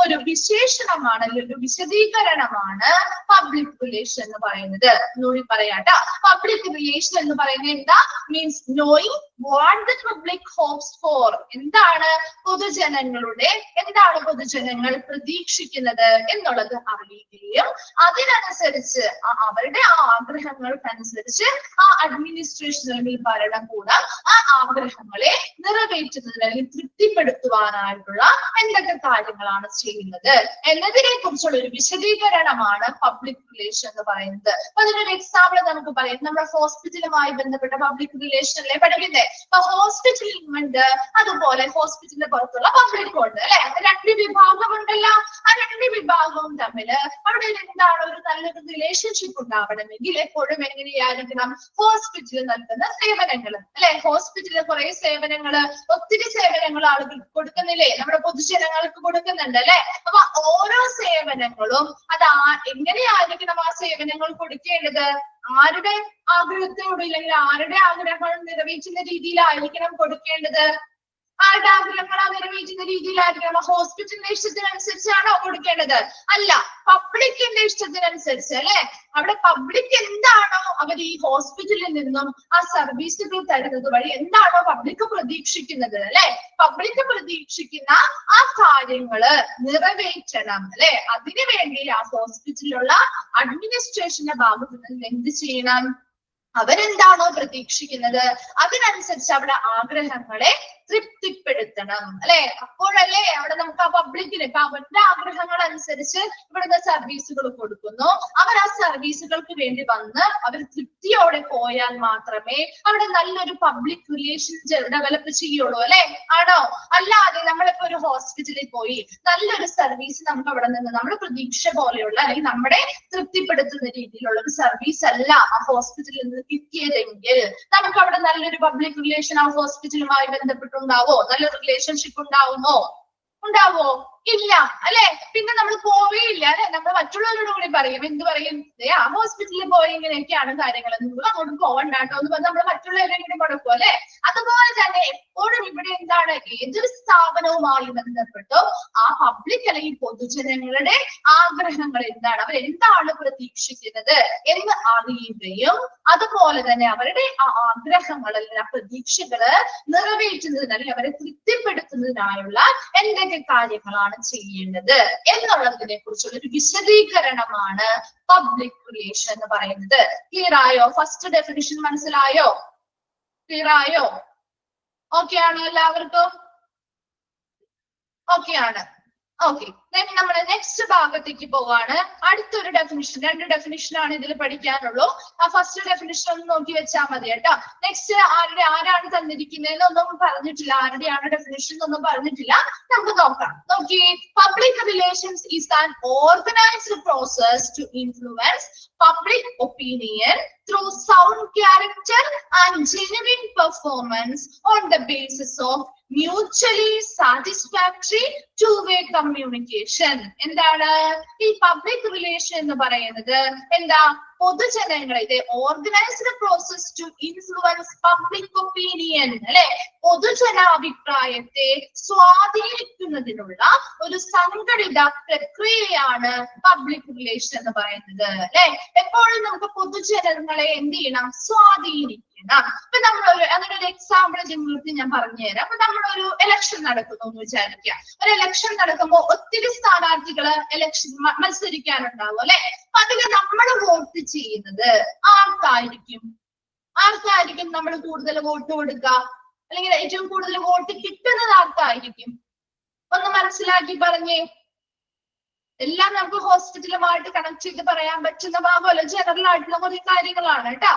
ഒരു വിശേഷണമാണ് അല്ലെങ്കിൽ ഒരു വിശദീകരണമാണ് പബ്ലിക് റിലേഷൻ എന്ന് പറയുന്നത്. ഒന്നുകൂടി പറയാട്ടോ, പബ്ലിക് റിലേഷൻ എന്ന് പറയുന്നത് എന്താ? Means knowing what the public hopes for, എന്താണ് പൊതുജനങ്ങൾ പ്രതീക്ഷിക്കുന്നത് എന്നുള്ളത് അറിയുകയും അതിനനുസരിച്ച് അവരുടെ ആ ആഗ്രഹങ്ങൾക്കനുസരിച്ച് ആ അഡ്മിനിസ്ട്രേഷൻ അല്ലെങ്കിൽ ഭരണകൂടം ആ ആഗ്രഹങ്ങളെ നിറവേറ്റുന്നതിന് അല്ലെങ്കിൽ തൃപ്തിപ്പെടുത്തുവാനായിട്ടുള്ള എന്തൊക്കെ കാര്യങ്ങളാണ് ചെയ്യുന്നത് എന്നതിനെ കുറിച്ചുള്ള ഒരു വിശദീകരണമാണ് പബ്ലിക് റിലേഷൻ എന്ന് പറയുന്നത്. അപ്പൊ അതിനൊരു എക്സാമ്പിൾ നമുക്ക് പറയാം. നമ്മുടെ ഹോസ്പിറ്റലുമായി ബന്ധപ്പെട്ട പബ്ലിക് റിലേഷനിലെ പഠിക്കുന്നത്. അപ്പൊ ഹോസ്പിറ്റലിൽ ഉണ്ട്, അതുപോലെ ഹോസ്പിറ്റലിന്റെ പുറത്തുള്ള പബ്ലിക് ഉണ്ട് അല്ലെ? 2 വിഭാഗമുണ്ടല്ലോ. ആ 2 വിഭാഗവും തമ്മില് അവിടെ എന്താണ് ഒരു നല്ലൊരു റിലേഷൻഷിപ്പ് ഉണ്ടാവണമെങ്കിൽ എപ്പോഴും എങ്ങനെയായിരിക്കണം? ഹോസ്പിറ്റലിൽ നൽകുന്ന സേവനങ്ങൾ അല്ലെ? ഹോസ്പിറ്റലിൽ കുറെ സേവനങ്ങള്, ഒത്തിരി സേവനങ്ങൾ ആളുകൾക്ക് കൊടുക്കുന്നില്ലേ? നമ്മുടെ പൊതുജനങ്ങൾക്ക് കൊടുക്കുന്നുണ്ട് അല്ലെ? അപ്പൊ ഓരോ സേവനങ്ങളും അത് എങ്ങനെയായിരിക്കണം ആ സേവനങ്ങൾ കൊടുക്കേണ്ടത്? ആരുടെ ആഗ്രഹത്തോട് ഇല്ലെങ്കിൽ ആരുടെ ആഗ്രഹങ്ങൾ നിറവേറ്റുന്ന രീതിയിലായിരിക്കണം കൊടുക്കേണ്ടത്? ആരുടെ ആഗ്രഹങ്ങളാ നിറവേറ്റുന്ന രീതിയിലായിരിക്കണം? ഹോസ്പിറ്റലിന്റെ ഇഷ്ടത്തിനനുസരിച്ചാണോ കൊടുക്കേണ്ടത്? അല്ല, പബ്ലിക്കിന്റെ ഇഷ്ടത്തിനനുസരിച്ച് അല്ലെ? അവിടെ പബ്ലിക് എന്താണോ അവർ ഈ ഹോസ്പിറ്റലിൽ നിന്നും ആ സർവീസുകൾ തരുന്നത് വഴി എന്താണോ പബ്ലിക് പ്രതീക്ഷിക്കുന്നത് അല്ലെ? പബ്ലിക് പ്രതീക്ഷിക്കുന്ന ആ കാര്യങ്ങള് നിറവേറ്റണം അല്ലെ? അതിനു വേണ്ടി ആ ഹോസ്പിറ്റലിലുള്ള അഡ്മിനിസ്ട്രേഷന്റെ ഭാഗത്ത് നിന്ന് എന്ത് ചെയ്യണം? അവരെന്താണോ പ്രതീക്ഷിക്കുന്നത് അതിനനുസരിച്ച് അവിടെ ആഗ്രഹങ്ങളെ തൃപ്തിപ്പെടുത്തണം അല്ലെ? അപ്പോഴല്ലേ അവിടെ നമുക്ക് ആ പബ്ലിക്കിന് ഇപ്പൊ അവരുടെ ആഗ്രഹങ്ങൾ അനുസരിച്ച് ഇവിടുത്തെ സർവീസുകൾ കൊടുക്കുന്നു. അവർ ആ സർവീസുകൾക്ക് വേണ്ടി വന്ന് അവർ തൃപ്തിയോടെ പോയാൽ മാത്രമേ അവിടെ നല്ലൊരു പബ്ലിക് റിലേഷൻ ഡെവലപ്പ് ചെയ്യുള്ളൂ അല്ലെ? ആണോ? അല്ലാതെ നമ്മളിപ്പോ ഒരു ഹോസ്പിറ്റലിൽ പോയി നല്ലൊരു സർവീസ് നമുക്ക് അവിടെ നിന്ന് നമ്മുടെ പ്രതീക്ഷ പോലെയുള്ള അല്ലെങ്കിൽ നമ്മളെ തൃപ്തിപ്പെടുത്തുന്ന രീതിയിലുള്ള ഒരു സർവീസ് അല്ല ആ ഹോസ്പിറ്റലിൽ നിന്ന് കിട്ടിയതെങ്കിൽ നമുക്ക് അവിടെ നല്ലൊരു പബ്ലിക് റിലേഷൻ ആ ഹോസ്പിറ്റലുമായി ബന്ധപ്പെട്ടുണ്ടാവോ? നല്ലൊരു റിലേഷൻഷിപ്പ് ഉണ്ടാവുമോ? ഇല്ല അല്ലെ? പിന്നെ നമ്മൾ പോവേയില്ല അല്ലെ? നമ്മൾ മറ്റുള്ളവരോട് കൂടി പറയും. എന്ത് പറയും? ആ ഹോസ്പിറ്റലിൽ പോയി ഇങ്ങനെയൊക്കെയാണ് കാര്യങ്ങൾ, നിങ്ങൾ അങ്ങോട്ട് പോകണ്ടാട്ടോ എന്ന് പറഞ്ഞ് നമ്മൾ മറ്റുള്ളവരെയും കൂടി കൊടുക്കും അല്ലെ? അതുപോലെ തന്നെ എപ്പോഴും ഇവിടെ എന്താണ്, ഏതൊരു സ്ഥാപനവുമായി ബന്ധപ്പെട്ടോ ആ പബ്ലിക് അല്ലെങ്കിൽ പൊതുജനങ്ങളുടെ ആഗ്രഹങ്ങൾ എന്താണ്, അവരെന്താണ് പ്രതീക്ഷിക്കുന്നത് എന്ന് അറിയുകയും അതുപോലെ തന്നെ അവരുടെ ആ ആഗ്രഹങ്ങൾ അല്ലെങ്കിൽ ആ പ്രതീക്ഷകള് നിറവേറ്റുന്നതിന് അല്ലെങ്കിൽ അവരെ തൃപ്തിപ്പെടുത്തുന്നതിനായുള്ള എന്തൊക്കെ കാര്യങ്ങളാണ് ചെയ്യേണ്ടത് എന്നുള്ളതിനെ കുറിച്ചുള്ള ഒരു വിശദീകരണമാണ് പബ്ലിക് റിലേഷൻ എന്ന് പറയുന്നത്. ക്ലിയർ ആയോ? ഫസ്റ്റ് ഡെഫിനിഷൻ മനസ്സിലായോ? ക്ലിയർ ആയോ? ഓക്കെ ആണോ എല്ലാവർക്കും? ഓക്കെ ആണ്. ഓക്കെ, നമ്മൾ നെക്സ്റ്റ് ഭാഗത്തേക്ക് പോവാണ്. അടുത്തൊരു ഡെഫിനിഷൻ, 2 ഡെഫിനിഷനാണ് ഇതിൽ പഠിക്കാനുള്ളൂ. ആ ഫസ്റ്റ് ഡെഫിനിഷൻ ഒന്ന് നോക്കി വെച്ചാൽ മതി കേട്ടോ. നെക്സ്റ്റ് ആരാണ് തന്നിരിക്കുന്നതെന്നൊന്നും പറഞ്ഞിട്ടില്ല, ആരുടെയാണ് ഡെഫിനിഷൻ എന്നൊന്നും പറഞ്ഞിട്ടില്ല. നമുക്ക് നോക്കാം. നോക്കി, public relations is an organised process to influence public opinion through sound character and genuine performance on the basis of mutually satisfactory two-way communication. എന്താണ് ഈ പബ്ലിക് റിലേഷൻ എന്ന് പറയുന്നത്? എന്താ? പൊതുജനങ്ങളെ organised process to influence public opinion അല്ലെ? പൊതുജനാഭിപ്രായത്തെ സ്വാധീനിക്കുന്നതിനുള്ള ഒരു സംഘടിത പ്രക്രിയയാണ് പബ്ലിക് റിലേഷൻ എന്ന് പറയുന്നത് അല്ലെ? എപ്പോഴും നമുക്ക് പൊതുജനങ്ങളെ എന്ത് ചെയ്യണം? സ്വാധീനിക്കണം. ഇപ്പൊ നമ്മൾ അതിനൊരു എക്സാമ്പിൾ നിങ്ങൾക്ക് ഞാൻ പറഞ്ഞുതരാം. അപ്പൊ നമ്മളൊരു ഇലക്ഷൻ നടക്കുന്നു എന്ന് വിചാരിക്കുക. ഒരു ഇലക്ഷൻ നടക്കുമ്പോൾ ഒത്തിരി സ്ഥാനാർത്ഥികള് ഇലക്ഷൻ മത്സരിക്കാനുണ്ടാവും അല്ലെ. അപ്പൊ അതിൽ നമ്മൾ വോട്ട് ചെയ്യുന്നത് ആർക്കായിരിക്കും? നമ്മൾ കൂടുതൽ വോട്ട് കൊടുക്കുക, അല്ലെങ്കിൽ ഏറ്റവും കൂടുതൽ വോട്ട് കിട്ടുന്നത് ആർക്കായിരിക്കും? ഒന്ന് മനസ്സിലാക്കി പറഞ്ഞേ. എല്ലാം നമുക്ക് ഹോസ്പിറ്റലുമായിട്ട് കണക്ട് ചെയ്ത് പറയാൻ പറ്റുന്ന ഭാഗമല്ല, ജനറൽ ആയിട്ടുള്ള കുറെ കാര്യങ്ങളാണ് കേട്ടോ.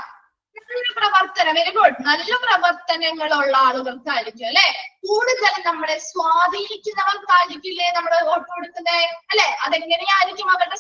നല്ല പ്രവർത്തനം, വെരി ഗുഡ്. നല്ല പ്രവർത്തനങ്ങളുള്ള ആളുകൾക്കായിരിക്കും അല്ലെ കൂടുതൽ നമ്മളെ സ്വാധീനിക്കുന്നവർക്കായിരിക്കില്ലേ നമ്മൾ വോട്ട് കൊടുക്കുന്നത് അല്ലെ. അതെങ്ങനെയായിരിക്കും അവരുടെ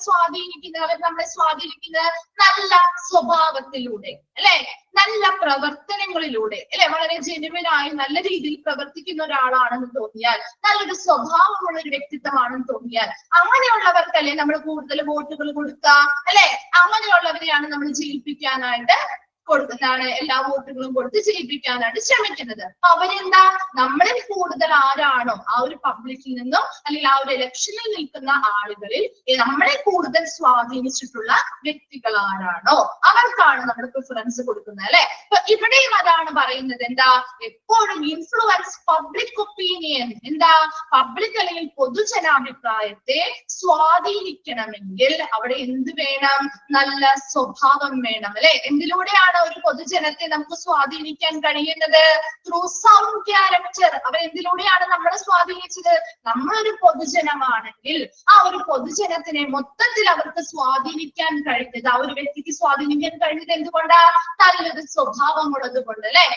അവർ നമ്മളെ സ്വാധീനിക്കുന്നത്? നല്ല സ്വഭാവത്തിലൂടെ അല്ലെ, നല്ല പ്രവർത്തനങ്ങളിലൂടെ അല്ലെ. വളരെ ജെന്യുവിനായി നല്ല രീതിയിൽ പ്രവർത്തിക്കുന്ന ഒരാളാണെന്ന് തോന്നിയാൽ, നല്ലൊരു സ്വഭാവമുള്ള ഒരു വ്യക്തിത്വമാണെന്ന് തോന്നിയാൽ, അങ്ങനെയുള്ളവർക്കല്ലേ നമ്മൾ കൂടുതൽ വോട്ടുകൾ കൊടുക്കുക അല്ലെ. അങ്ങനെയുള്ളവരെയാണ് നമ്മൾ ജയിപ്പിക്കാനായിട്ട് കൊടുക്കുന്നതാണ്, എല്ലാ വോട്ടുകളും കൊടുത്ത് ജയിപ്പിക്കാനായിട്ട് ശ്രമിക്കുന്നത്. അപ്പൊ അവരെന്താ, നമ്മളിൽ കൂടുതൽ ആരാണോ ആ ഒരു പബ്ലിക്കിൽ നിന്നും അല്ലെങ്കിൽ ആ ഒരു ഇലക്ഷനിൽ നിൽക്കുന്ന ആളുകളിൽ നമ്മളെ കൂടുതൽ സ്വാധീനിച്ചിട്ടുള്ള വ്യക്തികൾ ആരാണോ അവർക്കാണ് നമ്മൾ പ്രിഫറൻസ് കൊടുക്കുന്നത് അല്ലെ. അപ്പൊ ഇവിടെയും അതാണ് പറയുന്നത്. എന്താ, എപ്പോഴും ഇൻഫ്ലുവൻസ് പബ്ലിക് ഒപ്പീനിയൻ. എന്താ, പബ്ലിക് അല്ലെങ്കിൽ പൊതുജനാഭിപ്രായത്തെ സ്വാധീനിക്കണമെങ്കിൽ അവിടെ എന്ത് വേണം? നല്ല സ്വഭാവം വേണം അല്ലെ. എന്തിലൂടെയാണ് ഒരു പൊതുജനത്തെ നമുക്ക് സ്വാധീനിക്കാൻ കഴിയുന്നത്? Through sound character. അവർ എന്തിലൂടെയാണ് നമ്മളെ സ്വാധീനിച്ചത്? നമ്മളൊരു പൊതുജനമാണെങ്കിൽ ആ ഒരു പൊതുജനത്തിനെ മൊത്തത്തിൽ അവർക്ക് സ്വാധീനിക്കാൻ കഴിഞ്ഞത്, ആ ഒരു വ്യക്തിക്ക് സ്വാധീനിക്കാൻ കഴിഞ്ഞത് എന്തുകൊണ്ടാ? നല്ലൊരു സ്വഭാവമുള്ളത് കൊണ്ട് അല്ലെ.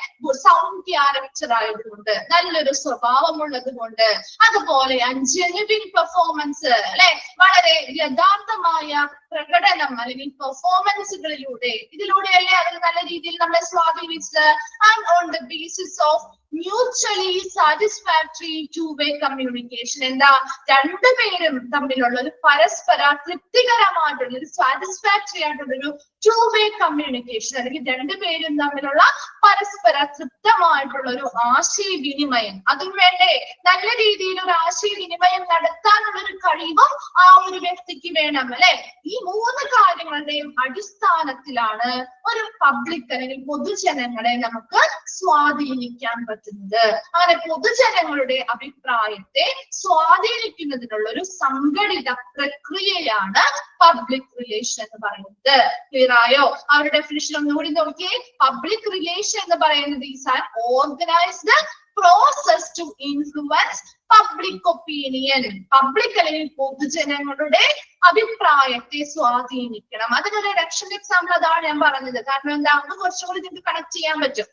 സൗണ്ട് ക്യാരക്ടർ ആയതുകൊണ്ട്, നല്ലൊരു സ്വഭാവമുള്ളത് കൊണ്ട്. അതുപോലെ ജെന്യുവിൻ പെർഫോമൻസ് അല്ലെ, വളരെ യഥാർത്ഥമായ പ്രകടനം അല്ലെങ്കിൽ പെർഫോമൻസുകളിലൂടെ, ഇതിലൂടെയല്ലേ അവർ നല്ല രീതിയിൽ നമ്മളെ സ്വാധീനിച്ചത്. And on the basis of mutually satisfactory two way communication. എന്താ, രണ്ടുപേരും തമ്മിലുള്ള ഒരു പരസ്പര തൃപ്തികരമായിട്ടുള്ള ഒരു സാറ്റിസ്ഫാക്ടറി ആയിട്ടുള്ള ഒരു ടു-വേ കമ്മ്യൂണിക്കേഷൻ, അല്ലെങ്കിൽ രണ്ടുപേരും തമ്മിലുള്ള പരസ്പര തൃപ്തമായിട്ടുള്ള ഒരു ആശയവിനിമയം. അതും വേണ്ടേ, നല്ല രീതിയിൽ ഒരു ആശയവിനിമയം നടത്താനുള്ള ഒരു കഴിവും ആ ഒരു വ്യക്തിക്ക് വേണം അല്ലെ. ഈ മൂന്ന് കാര്യങ്ങളുടെയും അടിസ്ഥാനത്തിലാണ് ഒരു പബ്ലിക് അല്ലെങ്കിൽ പൊതുജനങ്ങളെ നമുക്ക് സ്വാധീനിക്കാൻ പറ്റുന്നത്. അങ്ങനെ പൊതുജനങ്ങളുടെ അഭിപ്രായത്തെ സ്വാധീനിക്കുന്നതിനുള്ള ഒരു സംഘടിത പ്രക്രിയയാണ് പബ്ലിക് റിലേഷൻ എന്ന് പറയുന്നത്. ക്ലിയർ ആയോ? അവരുടെ ഡെഫിനിഷൻ ഒന്നുകൂടി നോക്കിയേ. പബ്ലിക് റിലേഷൻ എന്ന് പറയുന്നത് is an organised process to influence public opinion. Public അല്ലെങ്കിൽ പൊതുജനങ്ങളുടെ അഭിപ്രായത്തെ സ്വാധീനിക്കണം. അതിനൊരു ഇലക്ഷൻ എക്സാമ്പിൾ അതാണ് ഞാൻ പറഞ്ഞത്. കാരണം എന്താ, അത് കുറച്ചുകൂടി നിങ്ങൾക്ക് കണക്ട് ചെയ്യാൻ പറ്റും.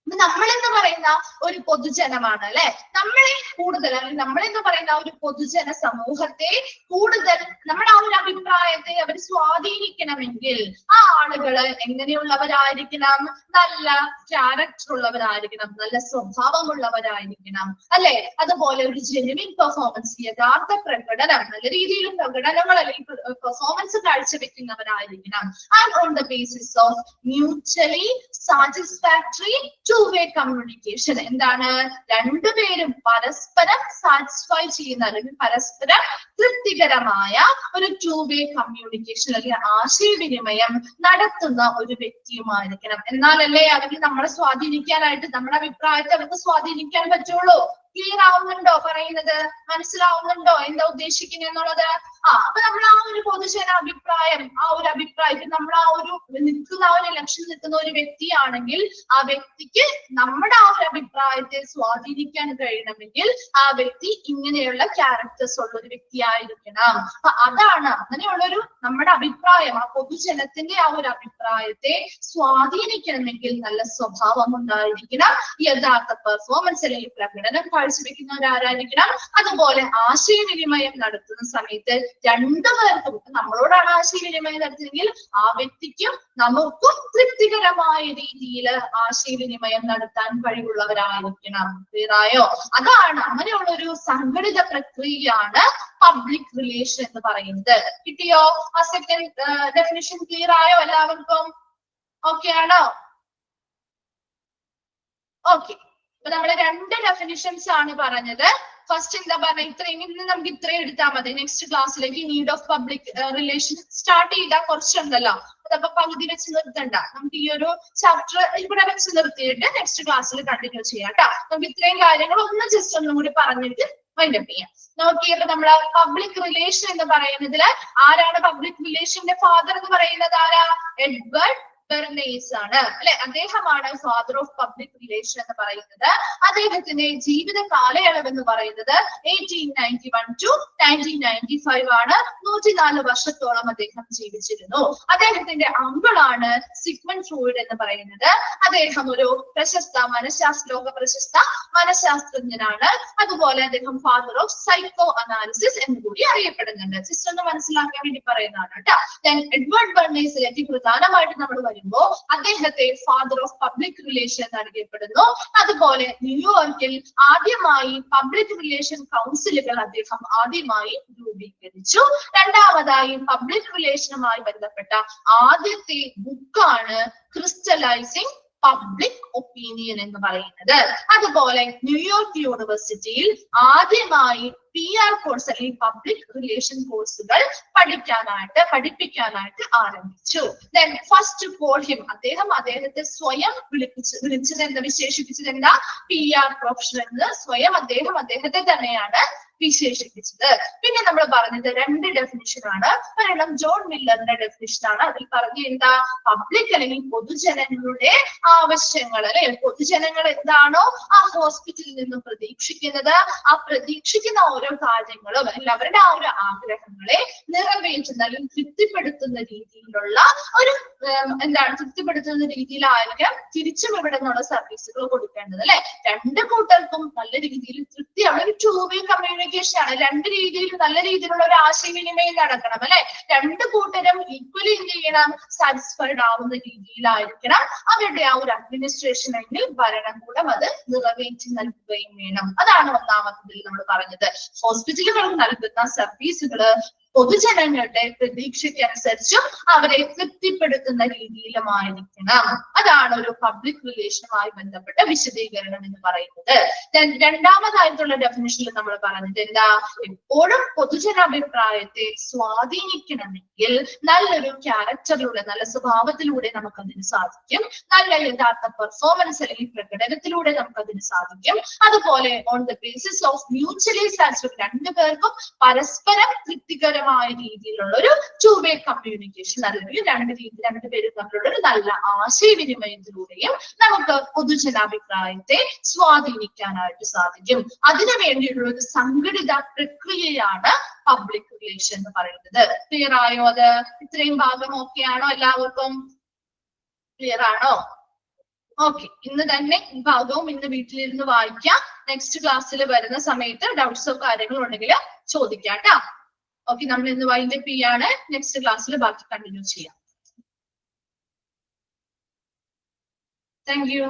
നമ്മളെന്ന് പറയുന്ന ഒരു പൊതുജനമാണ് അല്ലെ. നമ്മളെ കൂടുതൽ, അല്ലെങ്കിൽ നമ്മളെന്ന് പറയുന്ന ഒരു പൊതുജന സമൂഹത്തെ കൂടുതൽ നമ്മുടെ ആ ഒരു അഭിപ്രായത്തെ അവർ സ്വാധീനിക്കണമെങ്കിൽ ആ ആളുകള് എങ്ങനെയുള്ളവരായിരിക്കണം? നല്ല ക്യാരക്ടർ ഉള്ളവരായിരിക്കണം, നല്ല സ്വഭാവമുള്ളവരായിരിക്കണം അല്ലെ. അതുപോലെ ഒരു ജെന്യുവിൻ പെർഫോമൻസ്, യഥാർത്ഥ പ്രകടനം, നല്ല രീതിയിലും പ്രകടനങ്ങൾ അല്ലെങ്കിൽ പെർഫോമൻസ് കാഴ്ചവെക്കുന്നവരായിരിക്കണം. And on the basis of mutually satisfactory two way communication. എന്താണ്, രണ്ടുപേരും പരസ്പരം സാറ്റിസ്ഫൈ ചെയ്യുന്ന അല്ലെങ്കിൽ പരസ്പരം തൃപ്തികരമായ ഒരു ടു-വേ കമ്മ്യൂണിക്കേഷൻ അല്ലെങ്കിൽ ആശയവിനിമയം നടത്തുന്ന ഒരു വ്യക്തിയുമായിരിക്കണം. എന്നാലല്ലേ അവർക്ക് നമ്മളെ സ്വാധീനിക്കാനായിട്ട്, നമ്മുടെ അഭിപ്രായത്തെ അവർക്ക് സ്വാധീനിക്കാൻ പറ്റുള്ളൂ. ക്ലിയർ ആവുന്നുണ്ടോ പറയുന്നത്? മനസ്സിലാവുന്നുണ്ടോ എന്താ ഉദ്ദേശിക്കുന്നത് എന്നുള്ളത്? അപ്പൊ നമ്മൾ ആ ഒരു പൊതുജന അഭിപ്രായം, ആ ഒരു അഭിപ്രായത്തിൽ നമ്മൾ ആ ഒരു നിൽക്കുന്ന ആ ഒരു ഇലക്ഷൻ നിൽക്കുന്ന ഒരു വ്യക്തിയാണെങ്കിൽ ആ വ്യക്തിക്ക് നമ്മുടെ ആ ഒരു അഭിപ്രായത്തെ സ്വാധീനിക്കാൻ കഴിയണമെങ്കിൽ ആ വ്യക്തി ഇങ്ങനെയുള്ള ക്യാരക്ടേഴ്സ് ഉള്ള ഒരു വ്യക്തിയായിരിക്കണം. അപ്പൊ അതാണ്, അങ്ങനെയുള്ളൊരു നമ്മുടെ അഭിപ്രായം, ആ പൊതുജനത്തിന്റെ ആ ഒരു അഭിപ്രായത്തെ സ്വാധീനിക്കണമെങ്കിൽ നല്ല സ്വഭാവം ഉണ്ടായിരിക്കണം, യഥാർത്ഥ പെർഫോമൻസ് അല്ലെങ്കിൽ പ്രകടനം കാഴ്ചവെക്കുന്നവരാരായിരിക്കണം. അതുപോലെ ആശയവിനിമയം നടത്തുന്ന സമയത്ത് രണ്ടുപേർക്കും, നമ്മളോടാണ് ആശയവിനിമയം നടത്തുന്നതെങ്കിൽ ആ വ്യക്തിക്കും നമുക്കും തൃപ്തികരമായ രീതിയിൽ ആശയവിനിമയം നടത്താൻ കഴിവുള്ളവരായിരിക്കണം. ക്ലിയറായോ? അതാണ്, അങ്ങനെയുള്ള ഒരു സംഘടിത പ്രക്രിയയാണ് പബ്ലിക് റിലേഷൻ എന്ന് പറയുന്നത്. കിട്ടിയോ? ആ സെക്കൻഡ് ഡെഫിനിഷൻ ക്ലിയർ ആയോ എല്ലാവർക്കും? ഓക്കെ ആണോ? ഓക്കെ. അപ്പൊ നമ്മള് രണ്ട് ഡെഫിനിഷൻസ് ആണ് പറഞ്ഞത്. ഫസ്റ്റ് എന്താ പറഞ്ഞ ഇത്രയും ഇന്ന് നമുക്ക് ഇത്രയും എടുത്താൽ മതി. നെക്സ്റ്റ് ക്ലാസ്സിലേക്ക് need of public relation start ചെയ്താൽ കുറച്ചുണ്ടല്ലോ, അതപ്പോ പകുതി വെച്ച് നിർത്തണ്ട. നമുക്ക് ഈ ഒരു ചാപ്റ്റർ ഇവിടെ വെച്ച് നിർത്തിയിട്ട് നെക്സ്റ്റ് ക്ലാസ്സിൽ കണ്ടിന്യൂ ചെയ്യാം കേട്ടോ. നമുക്ക് ഇത്രയും കാര്യങ്ങൾ ഒന്ന് ജസ്റ്റ് ഒന്നും കൂടി പറഞ്ഞിട്ട് വൈൻഡപ്പ് ചെയ്യാം. നോക്കിയപ്പോ നമ്മള് പബ്ലിക് റിലേഷൻ എന്ന് പറയുന്നതില് ആരാണ് പബ്ലിക് റിലേഷന്റെ ഫാദർ എന്ന് പറയുന്നത്? ആരാ? എഡ്വേർഡ് ബെർണേസ് ആണ് അല്ലെ. അദ്ദേഹമാണ് ഫാദർ ഓഫ് പബ്ലിക് റിലേഷൻ എന്ന് പറയുന്നത്. അദ്ദേഹത്തിന്റെ ജീവിത കാലയളവ് എന്ന് പറയുന്നത് 1891 to 1995 ആണ്. 104 വർഷത്തോളം അദ്ദേഹം ജീവിച്ചിരുന്നു. അദ്ദേഹത്തിന്റെ അങ്കിളാണ് സിഗ്മണ്ട് ഫ്രോയിഡ് എന്ന് പറയുന്നത്. അദ്ദേഹം ഒരു പ്രശസ്ത ലോക പ്രശസ്ത മനഃശാസ്ത്രജ്ഞനാണ്. അതുപോലെ അദ്ദേഹം ഫാദർ ഓഫ് സൈക്കോ അനാലിസിസ് എന്ന് കൂടി അറിയപ്പെടുന്നുണ്ട്. സിസ്റ്റർ ഒന്ന് മനസ്സിലാക്കാൻ വേണ്ടി പറയുന്നതാണ് കേട്ടോ. എഡ്വേർഡ് ബെർണേസിലേക്ക് പ്രധാനമായിട്ട് നമ്മൾ വരുമ്പോ അദ്ദേഹത്തെ ഫാദർ ഓഫ് പബ്ലിക് റിലേഷൻ എന്ന് അറിയപ്പെടുന്നു. അതുപോലെ ന്യൂയോർക്കിൽ ആദ്യമായി പബ്ലിക് റിലേഷൻ കൗൺസിലുകൾ അദ്ദേഹം ആദ്യമായി രൂപീകരിച്ചു. രണ്ടാമതായി പബ്ലിക് റിലേഷനുമായി ബന്ധപ്പെട്ട ആദ്യത്തെ ബുക്കാണ് ക്രിസ്റ്റലൈസിംഗ് പബ്ലിക് ഒപ്പീനിയൻ എന്ന് പറയുന്നത്. അതുപോലെ ന്യൂയോർക്ക് യൂണിവേഴ്സിറ്റിയിൽ ആദ്യമായി PR കോഴ്സ് അല്ലെങ്കിൽ പബ്ലിക് റിലേഷൻ കോഴ്സുകൾ പഠിപ്പിക്കാനായിട്ട് ആരംഭിച്ചു. Then first call him, അദ്ദേഹത്തെ സ്വയം വിളിച്ചത് എന്താ, വിശേഷിപ്പിച്ചത് എന്താ? PR പ്രൊഫഷണൽ എന്ന് സ്വയം അദ്ദേഹത്തെ തന്നെയാണ് വിശേഷിപ്പിച്ചത്. പിന്നെ നമ്മൾ പറഞ്ഞത് 2 ഡെഫിനിഷൻ ആണ്. ഒരെണ്ണം ജോൺ മില്ലറിന്റെ ഡെഫിനിഷൻ ആണ്. അതിൽ പറഞ്ഞ എന്താ? പബ്ലിക് അല്ലെങ്കിൽ പൊതുജനങ്ങളുടെ ആവശ്യങ്ങൾ അല്ലെ, പൊതുജനങ്ങൾ എന്താണോ ആ ഹോസ്പിറ്റലിൽ നിന്നും പ്രതീക്ഷിക്കുന്നത്, ആ പ്രതീക്ഷിക്കുന്ന ഓരോ കാര്യങ്ങളും അല്ലെങ്കിൽ അവരുടെ ആ ഒരു ആഗ്രഹങ്ങളെ നിറവേറ്റുന്ന അല്ലെങ്കിൽ തൃപ്തിപ്പെടുത്തുന്ന രീതിയിലുള്ള ഒരു തൃപ്തിപ്പെടുത്തുന്ന രീതിയിലായിരിക്കും തിരിച്ചും ഇവിടെ നിന്നുള്ള സർവീസുകൾ കൊടുക്കേണ്ടത് അല്ലെ. 2 കൂട്ടർക്കും നല്ല രീതിയിൽ തൃപ്തിയുള്ള ഒരു 2-way കമ്മ്യൂണിക്കേഷൻ ആണ്. 2 രീതിയിൽ നല്ല രീതിയിലുള്ള ഒരു ആശയവിനിമയം നടക്കണം അല്ലെ. 2 കൂട്ടരും ഈക്വലി എന്ത് ചെയ്യണം? സാറ്റിസ്ഫൈഡ് ആവുന്ന രീതിയിലായിരിക്കണം അവരുടെ ആ ഒരു അഡ്മിനിസ്ട്രേഷൻ അല്ലെങ്കിൽ ഭരണകൂടം അത് നിറവേറ്റി നൽകുകയും വേണം. അതാണ് ഒന്നാമത്തതിൽ നമ്മൾ പറഞ്ഞത്. ഹോസ്പിറ്റലുകൾ നൽകുന്ന സർവീസുകള് പൊതുജനങ്ങളുടെ പ്രതീക്ഷയ്ക്കനുസരിച്ചും അവരെ തൃപ്തിപ്പെടുത്തുന്ന രീതിയിലുമായിരിക്കണം. അതാണ് ഒരു പബ്ലിക് റിലേഷനുമായി ബന്ധപ്പെട്ട വിശദീകരണം എന്ന് പറയുന്നത്. രണ്ടാമതായിട്ടുള്ള ഡെഫിനിഷനിൽ നമ്മൾ പറഞ്ഞത് എന്താ? എപ്പോഴും പൊതുജനാഭിപ്രായത്തെ സ്വാധീനിക്കണമെങ്കിൽ നല്ലൊരു ക്യാരക്ടറിലൂടെ, നല്ല സ്വഭാവത്തിലൂടെ നമുക്കതിന് സാധിക്കും. നല്ല യഥാർത്ഥ പെർഫോമൻസ് അല്ലെങ്കിൽ പ്രകടനത്തിലൂടെ നമുക്കതിന് സാധിക്കും. അതുപോലെ on the basis of mutually satisfied, 2 പേർക്കും പരസ്പരം തൃപ്തികരമായ രീതിയിലുള്ള ഒരു 2-way കമ്മ്യൂണിക്കേഷൻ അല്ലെങ്കിൽ 2 പേരും തമ്മിലുള്ള ഒരു നല്ല ആശയവിനിമയത്തിലൂടെയും നമുക്ക് പൊതുജനാഭിപ്രായത്തെ സ്വാധീനിക്കാനായിട്ട് സാധിക്കും. അതിനു വേണ്ടിയിട്ടുള്ള ഒരു സംഘടിത പ്രക്രിയയാണ് പബ്ലിക് റിലേഷൻ എന്ന് പറയുന്നത്. ക്ലിയർ ആയോ? അത് ഇത്രയും ഭാഗം ഓക്കെ ആണോ? എല്ലാവർക്കും ക്ലിയർ ആണോ? ഓക്കെ, ഇന്ന് തന്നെ ഈ ഭാഗവും ഇന്ന് വീട്ടിലിരുന്ന് വായിക്കാം. നെക്സ്റ്റ് ക്ലാസ്സിൽ വരുന്ന സമയത്ത് ഡൗട്ട്സോ കാര്യങ്ങളോ ഉണ്ടെങ്കിൽ ചോദിക്കാം കേട്ടോ. ഓക്കെ, നമ്മൾ ഇന്ന് വൈൻഡപ്പ് ചെയ്യാണ്. നെക്സ്റ്റ് ക്ലാസ്സിൽ ബാക്കി കണ്ടിന്യൂ ചെയ്യാം. Thank you.